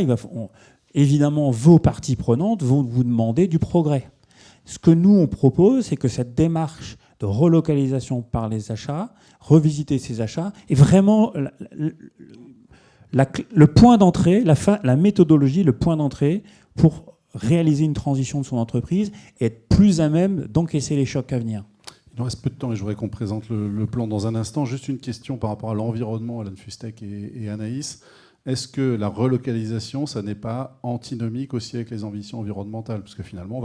B: évidemment, vos parties prenantes vont vous demander du progrès. Ce que nous, on propose, c'est que cette démarche de relocalisation par les achats, revisiter ces achats, est vraiment le point d'entrée, la méthodologie, le point d'entrée pour réaliser une transition de son entreprise et être plus à même d'encaisser les chocs à venir.
A: Il nous reste peu de temps et je voudrais qu'on présente le plan dans un instant. Juste une question par rapport à l'environnement, Alan Fustek et Anaïs. Est-ce que la relocalisation, ça n'est pas antinomique aussi avec les ambitions environnementales? Parce que finalement,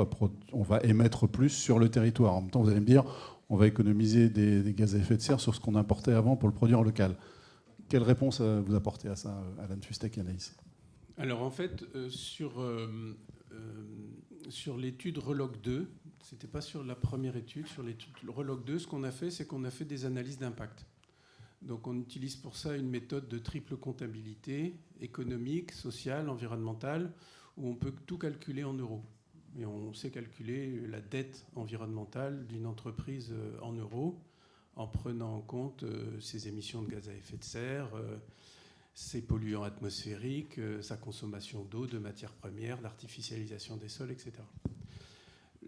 A: on va émettre plus sur le territoire. En même temps, vous allez me dire, on va économiser des gaz à effet de serre sur ce qu'on importait avant pour le produire local. Quelle réponse vous apportez à ça, Alan Fustek et Anaïs?
D: Alors en fait, sur l'étude Reloc 2, c'était pas sur la première étude, sur l'étude Reloc 2, ce qu'on a fait, c'est qu'on a fait des analyses d'impact. Donc on utilise pour ça une méthode de triple comptabilité, économique, sociale, environnementale, où on peut tout calculer en euros. Et on sait calculer la dette environnementale d'une entreprise en euros, en prenant en compte ses émissions de gaz à effet de serre, ses polluants atmosphériques, sa consommation d'eau, de matières premières, l'artificialisation des sols, etc.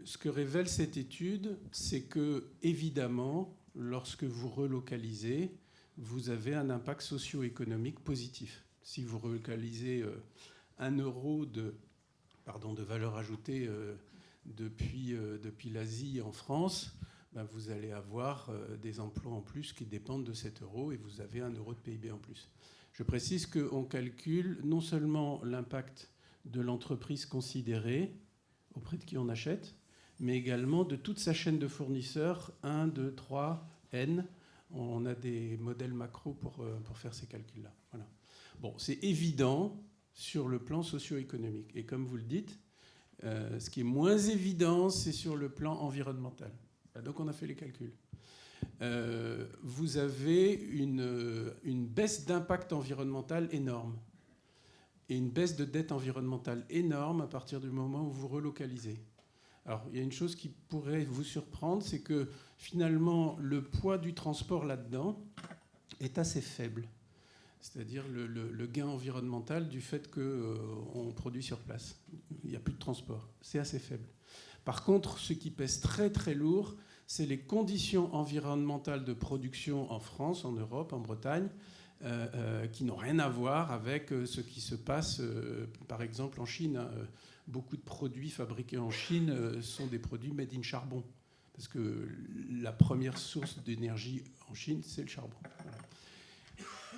D: Ce que révèle cette étude, c'est que, évidemment, lorsque vous relocalisez, vous avez un impact socio-économique positif. Si vous relocalisez 1 euro de valeur ajoutée depuis l'Asie en France, vous allez avoir des emplois en plus qui dépendent de cet euro et vous avez 1 euro de PIB en plus. Je précise qu'on calcule non seulement l'impact de l'entreprise considérée auprès de qui on achète, mais également de toute sa chaîne de fournisseurs, 1, 2, 3, N. On a des modèles macro pour faire ces calculs-là. Voilà. Bon, c'est évident sur le plan socio-économique. Et comme vous le dites, ce qui est moins évident, c'est sur le plan environnemental. Donc on a fait les calculs. Vous avez une baisse d'impact environnemental énorme et une baisse de dette environnementale énorme à partir du moment où vous relocalisez. Alors, il y a une chose qui pourrait vous surprendre, c'est que finalement, le poids du transport là-dedans est assez faible. C'est-à-dire le gain environnemental du fait qu'on produit sur place. Il n'y a plus de transport. C'est assez faible. Par contre, ce qui pèse très très lourd, c'est les conditions environnementales de production en France, en Europe, en Bretagne, qui n'ont rien à voir avec ce qui se passe, par exemple, en Chine. Beaucoup de produits fabriqués en Chine sont des produits made in charbon. Parce que la première source d'énergie en Chine, c'est le charbon. Voilà.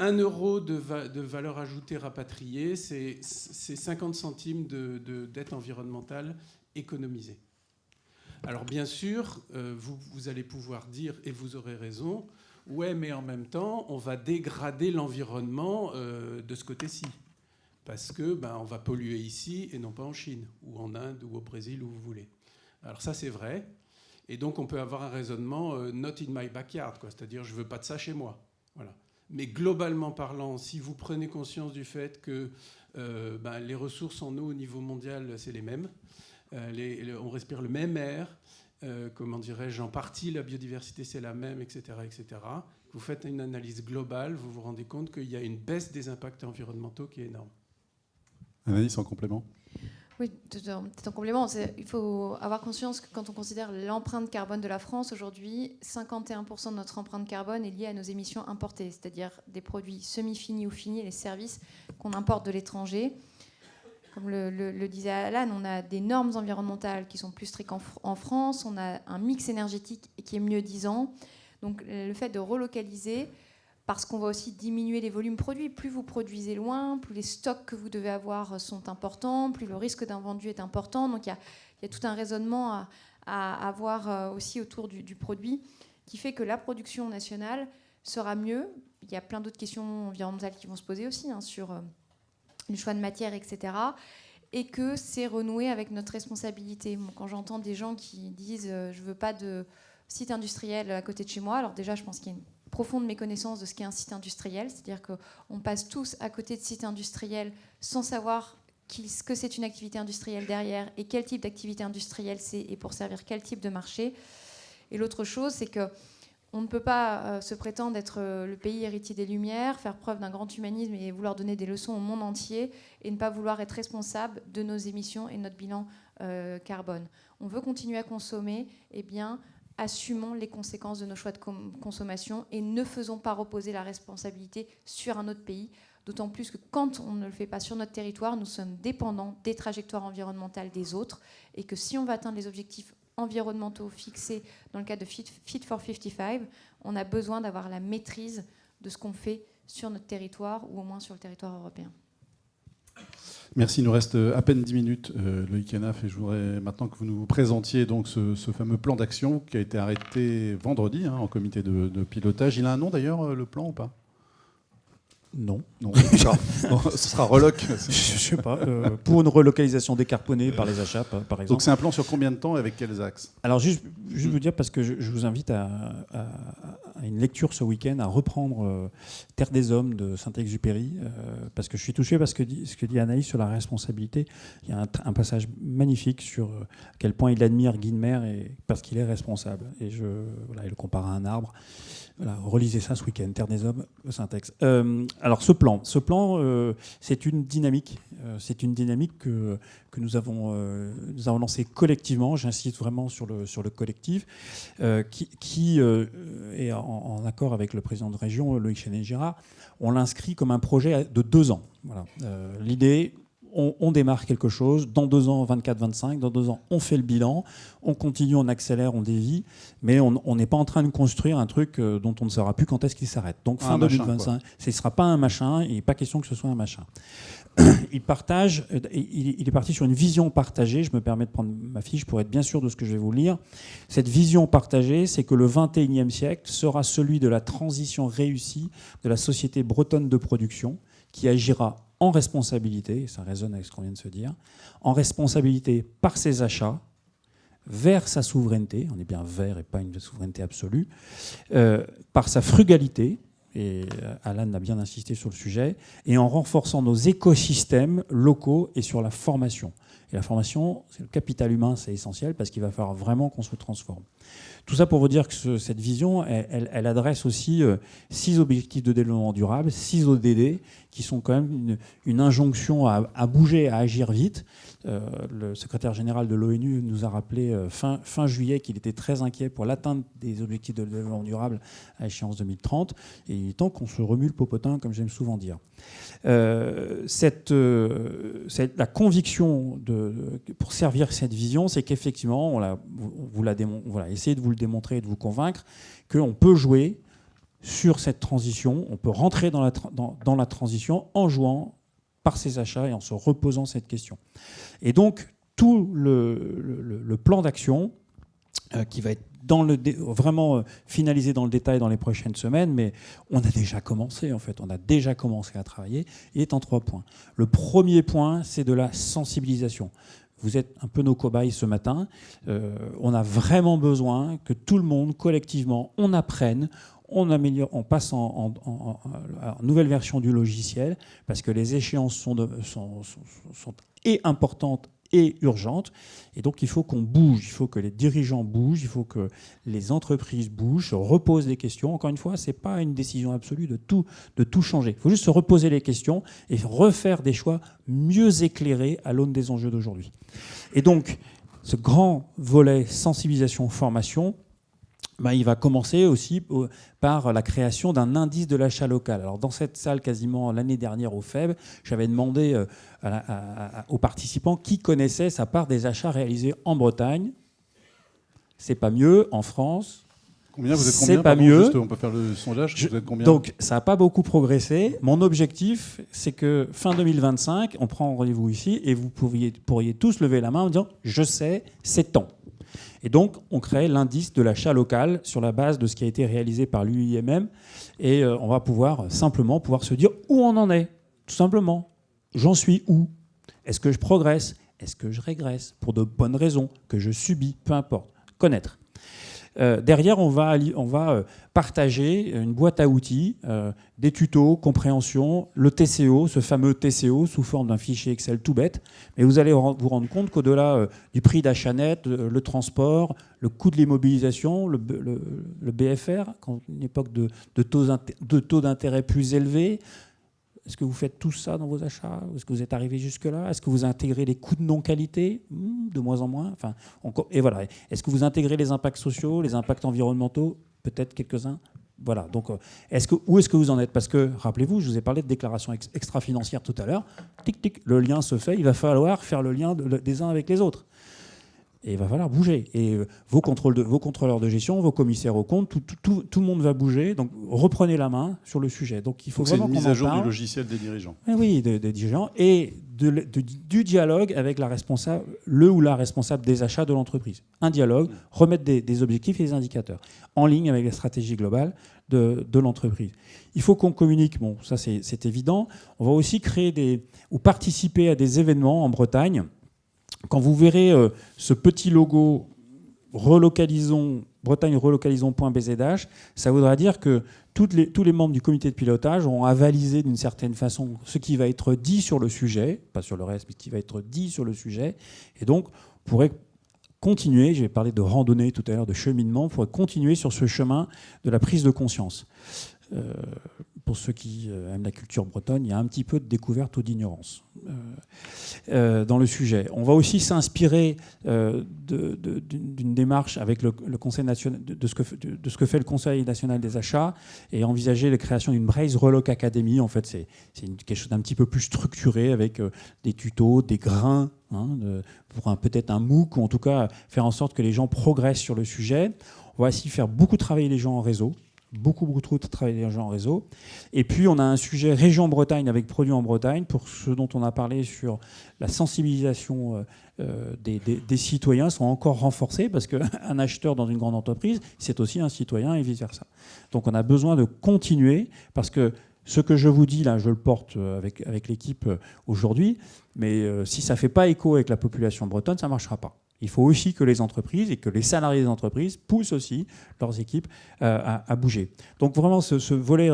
D: 1 euro de valeur ajoutée rapatriée, c'est 50 centimes de dette environnementale économisée. Alors bien sûr, vous allez pouvoir dire, et vous aurez raison, ouais, mais en même temps, on va dégrader l'environnement de ce côté-ci. Parce que on va polluer ici et non pas en Chine, ou en Inde, ou au Brésil, où vous voulez. Alors ça, c'est vrai. Et donc, on peut avoir un raisonnement not in my backyard, quoi, c'est-à-dire je ne veux pas de ça chez moi. Voilà. Mais globalement parlant, si vous prenez conscience du fait que les ressources en eau au niveau mondial, c'est les mêmes, on respire le même air, comment dirais-je, en partie la biodiversité c'est la même, etc., etc. Vous faites une analyse globale, vous vous rendez compte qu'il y a une baisse des impacts environnementaux qui est énorme.
A: Anaïs, en complément ?
C: Oui, peut-être en complément. Il faut avoir conscience que quand on considère l'empreinte carbone de la France, aujourd'hui, 51% de notre empreinte carbone est liée à nos émissions importées, c'est-à-dire des produits semi-finis ou finis et les services qu'on importe de l'étranger. Comme le disait Alan, on a des normes environnementales qui sont plus strictes en France, on a un mix énergétique qui est mieux disant. Donc le fait de relocaliser, parce qu'on va aussi diminuer les volumes produits. Plus vous produisez loin, plus les stocks que vous devez avoir sont importants, plus le risque d'invendu est important. Donc il y a tout un raisonnement à avoir aussi autour du produit qui fait que la production nationale sera mieux. Il y a plein d'autres questions environnementales qui vont se poser aussi sur le choix de matière, etc. Et que c'est renouer avec notre responsabilité. Quand j'entends des gens qui disent « je ne veux pas de site industriel à côté de chez moi », alors déjà, je pense qu'il y a une profonde méconnaissance de ce qu'est un site industriel, c'est-à-dire qu'on passe tous à côté de sites industriels sans savoir ce que c'est une activité industrielle derrière et quel type d'activité industrielle c'est et pour servir quel type de marché. Et l'autre chose, c'est qu'on ne peut pas se prétendre être le pays héritier des Lumières, faire preuve d'un grand humanisme et vouloir donner des leçons au monde entier et ne pas vouloir être responsable de nos émissions et de notre bilan carbone. On veut continuer à consommer, eh bien, assumons les conséquences de nos choix de consommation et ne faisons pas reposer la responsabilité sur un autre pays, d'autant plus que quand on ne le fait pas sur notre territoire, nous sommes dépendants des trajectoires environnementales des autres et que si on va atteindre les objectifs environnementaux fixés dans le cadre de Fit for 55, on a besoin d'avoir la maîtrise de ce qu'on fait sur notre territoire ou au moins sur le territoire européen.
A: Merci, il nous reste à peine 10 minutes, Loïc Henaf, et je voudrais maintenant que vous nous présentiez donc ce fameux plan d'action qui a été arrêté vendredi en comité de pilotage. Il a un nom d'ailleurs, le plan, ou pas ?
B: Non.
A: Non. Ce sera reloc.
B: Je sais pas. Pour une relocalisation décarbonée par les achats, par exemple.
A: Donc c'est un plan sur combien de temps et avec quels axes ?
B: Alors juste vous dire, parce que je vous invite à une lecture ce week-end, à reprendre Terre des Hommes de Saint-Exupéry, parce que je suis touché par ce que dit Anaïs sur la responsabilité. Il y a un passage magnifique sur à quel point il admire Guynemer parce qu'il est responsable. Et il le compare à un arbre. Voilà, relisez ça ce week-end, Terre des Hommes, Syntex. Alors ce plan, c'est une dynamique. C'est une dynamique que nous avons lancée collectivement. J'insiste vraiment sur le collectif, qui est en accord avec le président de région, Loïc Chenet-Girard. On l'inscrit comme un projet de 2 ans. Voilà. L'idée, on démarre quelque chose, dans 2 ans, 24, 25, dans 2 ans, on fait le bilan, on continue, on accélère, on dévie, mais on n'est pas en train de construire un truc dont on ne saura plus quand est-ce qu'il s'arrête. Donc fin 2025, ce ne sera pas un machin, il n'est pas question que ce soit un machin. Il est parti sur une vision partagée. Je me permets de prendre ma fiche pour être bien sûr de ce que je vais vous lire. Cette vision partagée, c'est que le 21e siècle sera celui de la transition réussie de la société bretonne de production qui agira en responsabilité, et ça résonne avec ce qu'on vient de se dire, en responsabilité par ses achats, vers sa souveraineté, on est bien vers et pas une souveraineté absolue, par sa frugalité, et Alan a bien insisté sur le sujet, et en renforçant nos écosystèmes locaux et sur la formation. Et la formation, c'est le capital humain, c'est essentiel parce qu'il va falloir vraiment qu'on se transforme. Tout ça pour vous dire que cette vision, elle adresse aussi 6 objectifs de développement durable, 6 ODD, qui sont quand même une injonction à bouger, à agir vite. Le secrétaire général de l'ONU nous a rappelé fin juillet qu'il était très inquiet pour l'atteinte des objectifs de développement durable à échéance 2030. Et il est temps qu'on se remue le popotin, comme j'aime souvent dire. La conviction pour servir cette vision, c'est qu'effectivement, voilà, essayez de vous le démontrer et de vous convaincre qu'on peut jouer sur cette transition, on peut rentrer dans la transition en jouant par ses achats et en se reposant cette question. Et donc, tout le plan d'action qui va être vraiment finalisé dans le détail dans les prochaines semaines, mais on a déjà commencé, en fait. On a déjà commencé à travailler. Il est en 3 points. Le premier point, c'est de la sensibilisation. Vous êtes un peu nos cobayes ce matin. On a vraiment besoin que tout le monde, collectivement, on apprenne, on améliore, on passe en nouvelle version du logiciel, parce que les échéances sont et importantes et urgentes. Et donc, il faut qu'on bouge, il faut que les dirigeants bougent, il faut que les entreprises bougent, se reposent des questions. Encore une fois, ce n'est pas une décision absolue de tout changer. Il faut juste se reposer les questions et refaire des choix mieux éclairés à l'aune des enjeux d'aujourd'hui. Et donc, ce grand volet sensibilisation-formation, il va commencer aussi par la création d'un indice de l'achat local. Alors, dans cette salle, quasiment l'année dernière au FEB, j'avais demandé aux participants qui connaissaient sa part des achats réalisés en Bretagne. C'est pas mieux. En France,
A: combien vous êtes combien?
B: C'est pas mieux.
A: Juste, on peut faire le sondage. Vous êtes combien?
B: Donc, ça n'a pas beaucoup progressé. Mon objectif, c'est que fin 2025, on prend rendez-vous ici et vous pourriez tous lever la main en disant « Je sais, c'est temps ». Et donc, on crée l'indice de l'achat local sur la base de ce qui a été réalisé par l'UIMM. Et on va pouvoir se dire où on en est, tout simplement. J'en suis où? Est-ce que je progresse? Est-ce que je régresse? Pour de bonnes raisons, que je subis, peu importe. Connaître. Derrière, on va partager une boîte à outils, des tutos, compréhension, le TCO, ce fameux TCO sous forme d'un fichier Excel tout bête. Mais vous allez vous rendre compte qu'au-delà du prix d'achat net, le transport, le coût de l'immobilisation, le BFR, quand une époque de taux d'intérêt plus élevés, est-ce que vous faites tout ça dans vos achats? Est-ce que vous êtes arrivé jusque-là? Est-ce que vous intégrez les coûts de non-qualité? De moins en moins. Enfin, et voilà. Est-ce que vous intégrez les impacts sociaux, les impacts environnementaux? Peut-être quelques-uns. Voilà. Donc, où est-ce que vous en êtes? Parce que, rappelez-vous, je vous ai parlé de déclaration extra-financière tout à l'heure. Tic, tic, le lien se fait. Il va falloir faire le lien des uns avec les autres. Et il va falloir bouger. Et vos contrôleurs de gestion, vos commissaires aux comptes, tout le monde va bouger. Donc reprenez la main sur le sujet. Donc il faut vraiment qu'on en parle.
A: C'est une mise à jour du logiciel des dirigeants.
B: Oui, des dirigeants et du dialogue avec le ou la responsable des achats de l'entreprise. Un dialogue, remettre des objectifs et des indicateurs en ligne avec la stratégie globale de l'entreprise. Il faut qu'on communique. Bon, ça c'est évident. On va aussi créer ou participer à des événements en Bretagne. Quand vous verrez ce petit logo bretagne-relocalisons.bzh, ça voudra dire que tous les membres du comité de pilotage ont avalisé d'une certaine façon ce qui va être dit sur le sujet, pas sur le reste, mais ce qui va être dit sur le sujet. Et donc, on pourrait continuer, j'ai parlé de randonnée tout à l'heure, de cheminement, on pourrait continuer sur ce chemin de la prise de conscience. Pour ceux qui aiment la culture bretonne, il y a un petit peu de découverte ou d'ignorance. dans le sujet. On va aussi s'inspirer d'une démarche avec le Conseil national, de ce que fait le Conseil national des achats et envisager la création d'une Braze Reloc Academy. En fait, c'est quelque chose d'un petit peu plus structuré avec des tutos, des grains, pour peut-être un MOOC, ou en tout cas faire en sorte que les gens progressent sur le sujet. On va aussi faire beaucoup travailler les gens en réseau. Beaucoup trop de travailler les gens en réseau. Et puis, on a un sujet région Bretagne avec produits en Bretagne, pour ce dont on a parlé sur la sensibilisation des citoyens sont encore renforcés, parce qu'un acheteur dans une grande entreprise, c'est aussi un citoyen et vice-versa. Donc, on a besoin de continuer, parce que ce que je vous dis là, je le porte avec l'équipe aujourd'hui, mais si ça ne fait pas écho avec la population bretonne, ça ne marchera pas. Il faut aussi que les entreprises et que les salariés des entreprises poussent aussi leurs équipes à bouger. Donc vraiment, ce volet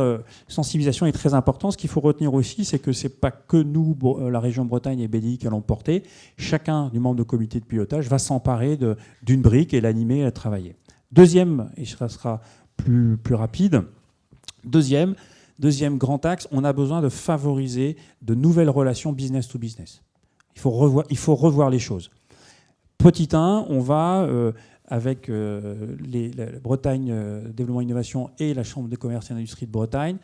B: sensibilisation est très important. Ce qu'il faut retenir aussi, c'est que ce n'est pas que nous, la région Bretagne et BDI, qui allons porter. Chacun du membre de comité de pilotage va s'emparer d'une brique et l'animer à travailler. Deuxième, et ça sera plus rapide, deuxième grand axe, on a besoin de favoriser de nouvelles relations business to business. Il faut revoir les choses. Petit 1, on va, avec la Bretagne Développement Innovation et la Chambre de commerce et d'industrie de Bretagne,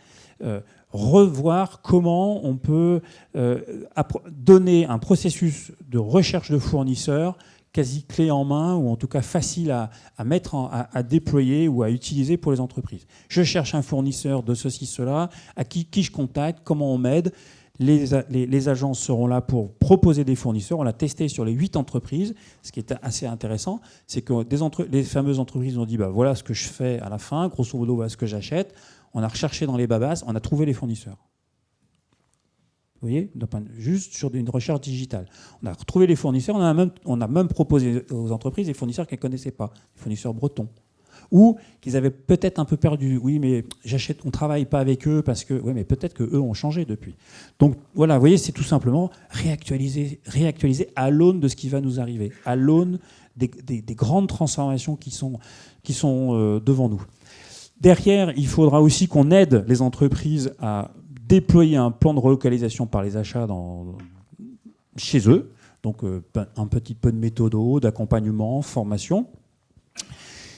B: revoir comment on peut donner un processus de recherche de fournisseurs quasi clé en main, ou en tout cas facile à mettre à déployer ou à utiliser pour les entreprises. Je cherche un fournisseur de ceci, cela, à qui je contacte, comment on m'aide. Les agences seront là pour proposer des fournisseurs. On l'a testé sur les 8 entreprises. Ce qui est assez intéressant, c'est que les fameuses entreprises ont dit voilà ce que je fais à la fin, grosso modo, voilà ce que j'achète. On a recherché dans les babas, on a trouvé les fournisseurs. Vous voyez, juste sur une recherche digitale. On a retrouvé les fournisseurs, on a même proposé aux entreprises des fournisseurs qu'elles ne connaissaient pas, des fournisseurs bretons. Ou qu'ils avaient peut-être un peu perdu. Oui, mais on ne travaille pas avec eux parce que... Oui, mais peut-être qu'eux ont changé depuis. Donc voilà, vous voyez, c'est tout simplement réactualiser à l'aune de ce qui va nous arriver, à l'aune des grandes transformations qui sont devant nous. Derrière, il faudra aussi qu'on aide les entreprises à déployer un plan de relocalisation par les achats chez eux. Donc un petit peu de méthodo, d'accompagnement, formation.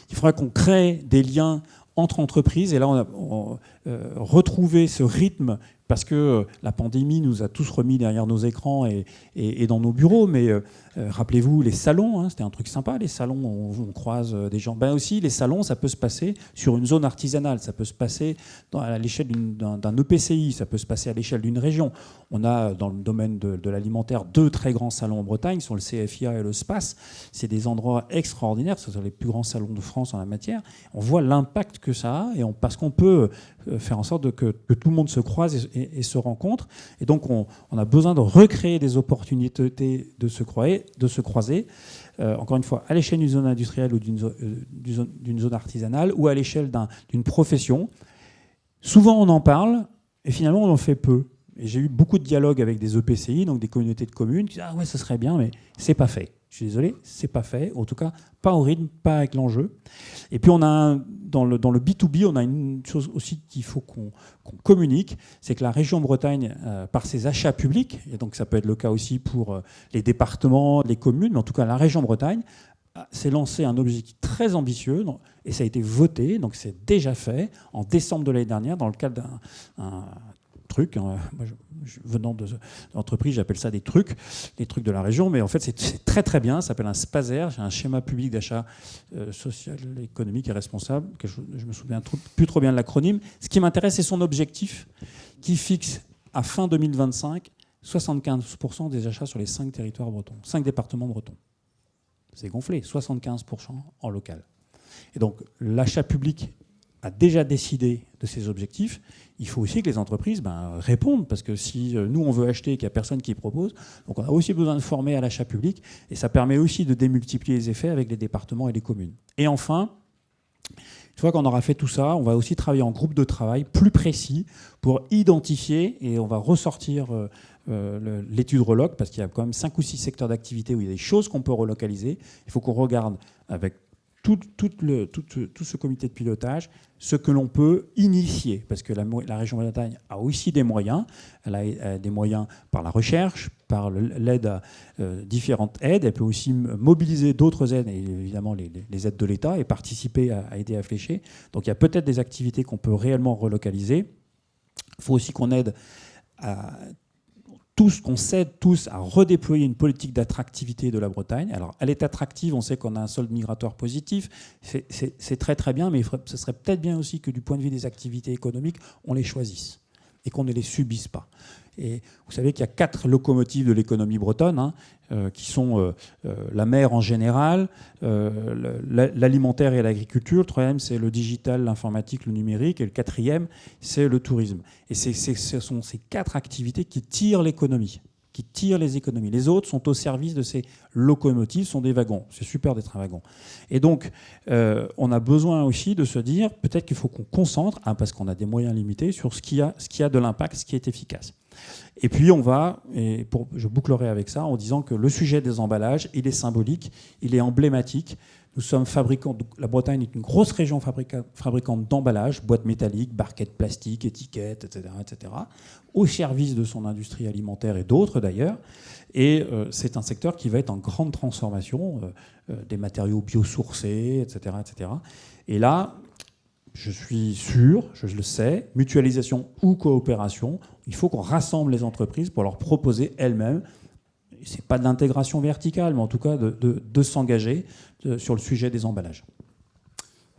B: Il faudra qu'on crée des liens entre entreprises. Et là, on a retrouvé ce rythme, parce que la pandémie nous a tous remis derrière nos écrans et dans nos bureaux. Mais rappelez-vous, les salons, c'était un truc sympa, les salons, on croise des gens. Aussi, les salons, ça peut se passer sur une zone artisanale, ça peut se passer à l'échelle d'un EPCI, ça peut se passer à l'échelle d'une région. On a, dans le domaine de l'alimentaire, 2 très grands salons en Bretagne, sur le CFIA et le SPACE. C'est des endroits extraordinaires, ce sont les plus grands salons de France en la matière. On voit l'impact que ça a, parce qu'on peut faire en sorte que tout le monde se croise et se rencontre. Et donc, on a besoin de recréer des opportunités de se croiser. Encore une fois, à l'échelle d'une zone industrielle ou d'une zone artisanale, ou à l'échelle d'une profession. Souvent, on en parle, et finalement, on en fait peu. Et j'ai eu beaucoup de dialogues avec des EPCI, donc des communautés de communes, qui disent « Ah ouais, ce serait bien, mais c'est pas fait. » Je suis désolé, c'est pas fait. En tout cas, pas au rythme, pas avec l'enjeu. Et puis, dans le B2B, on a une chose aussi qu'il faut qu'on communique, c'est que la région Bretagne, par ses achats publics, et donc ça peut être le cas aussi pour les départements, les communes, mais en tout cas la région Bretagne, s'est lancé un objectif très ambitieux, et ça a été voté, donc c'est déjà fait, en décembre de l'année dernière, dans le cadre d'un truc. Moi, venant de l'entreprise, j'appelle ça des trucs de la région, mais en fait, c'est très très bien. Ça s'appelle un SPASER, un schéma public d'achat social, économique et responsable, que je me souviens plus trop bien de l'acronyme. Ce qui m'intéresse, c'est son objectif, qui fixe à fin 2025 75% des achats sur les 5 territoires bretons, 5 départements bretons. C'est gonflé, 75% en local. Et donc, l'achat public a déjà décidé de ces objectifs. Il faut aussi que les entreprises répondent, parce que si nous, on veut acheter et qu'il n'y a personne qui propose, donc on a aussi besoin de former à l'achat public, et ça permet aussi de démultiplier les effets avec les départements et les communes. Et enfin, une fois qu'on aura fait tout ça, on va aussi travailler en groupe de travail plus précis pour identifier, et on va ressortir l'étude reloc, parce qu'il y a quand même 5 ou 6 secteurs d'activité où il y a des choses qu'on peut relocaliser. Il faut qu'on regarde avec tout ce comité de pilotage ce que l'on peut initier, parce que la région Bretagne a aussi des moyens. Elle a des moyens par la recherche, par l'aide à différentes aides. Elle peut aussi mobiliser d'autres aides, et évidemment les aides de l'État, et participer à aider à flécher. Donc il y a peut-être des activités qu'on peut réellement relocaliser. Il faut aussi qu'on aide qu'on s'aide tous à redéployer une politique d'attractivité de la Bretagne. Alors, elle est attractive, on sait qu'on a un solde migratoire positif, c'est très très bien, mais ce serait peut-être bien aussi que du point de vue des activités économiques, on les choisisse et qu'on ne les subisse pas. Et vous savez qu'il y a 4 locomotives de l'économie bretonne, qui sont la mer en général, l'alimentaire et l'agriculture. Le 3e, c'est le digital, l'informatique, le numérique. Et le 4e, c'est le tourisme. Et ce sont ces 4 activités qui tirent l'économie, qui tirent les économies. Les autres sont au service de ces locomotives, sont des wagons. C'est super d'être un wagon. Et donc, on a besoin aussi de se dire, peut-être qu'il faut qu'on concentre, parce qu'on a des moyens limités, sur ce qui a de l'impact, ce qui est efficace. Et puis je bouclerai avec ça en disant que le sujet des emballages, il est symbolique, il est emblématique. Nous sommes fabricants, la Bretagne est une grosse région fabricante d'emballages, boîtes métalliques, barquettes plastiques, étiquettes, etc., au service de son industrie alimentaire et d'autres d'ailleurs. Et c'est un secteur qui va être en grande transformation, des matériaux biosourcés, etc., etc. Et là, je suis sûr, je le sais, mutualisation ou coopération, il faut qu'on rassemble les entreprises pour leur proposer elles-mêmes, ce n'est pas de l'intégration verticale, mais en tout cas de s'engager sur le sujet des emballages.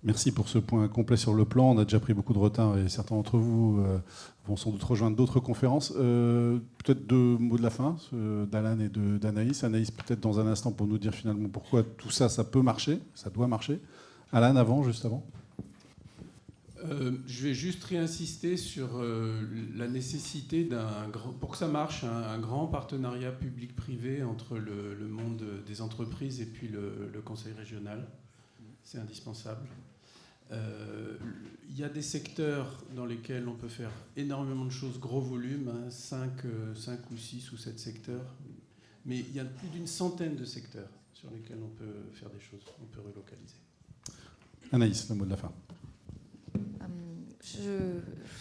A: Merci pour ce point complet sur le plan. On a déjà pris beaucoup de retard et certains d'entre vous vont sans doute rejoindre d'autres conférences. Peut-être 2 mots de la fin d'Alan et d'Anaïs. Anaïs, peut-être dans un instant pour nous dire finalement pourquoi tout ça, ça peut marcher, ça doit marcher. Alan, juste avant.
D: Je vais juste réinsister sur la nécessité pour que ça marche, un grand partenariat public-privé entre le monde des entreprises et puis le conseil régional. C'est indispensable. Il y a des secteurs dans lesquels on peut faire énormément de choses, gros volume, 5 ou 6 ou 7 secteurs, mais il y a plus d'une centaine de secteurs sur lesquels on peut faire des choses, on peut relocaliser.
A: Anaïs, le mot de la fin.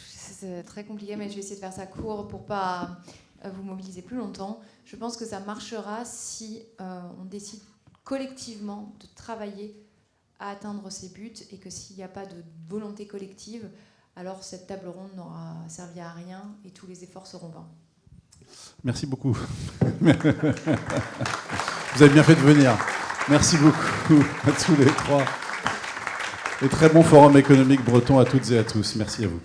C: C'est très compliqué, mais je vais essayer de faire ça court pour ne pas vous mobiliser plus longtemps. Je pense que ça marchera si on décide collectivement de travailler à atteindre ces buts et que s'il n'y a pas de volonté collective, alors cette table ronde n'aura servi à rien et tous les efforts seront vains.
A: Merci beaucoup. Vous avez bien fait de venir. Merci beaucoup à tous les 3. Et très bon forum économique breton à toutes et à tous. Merci à vous.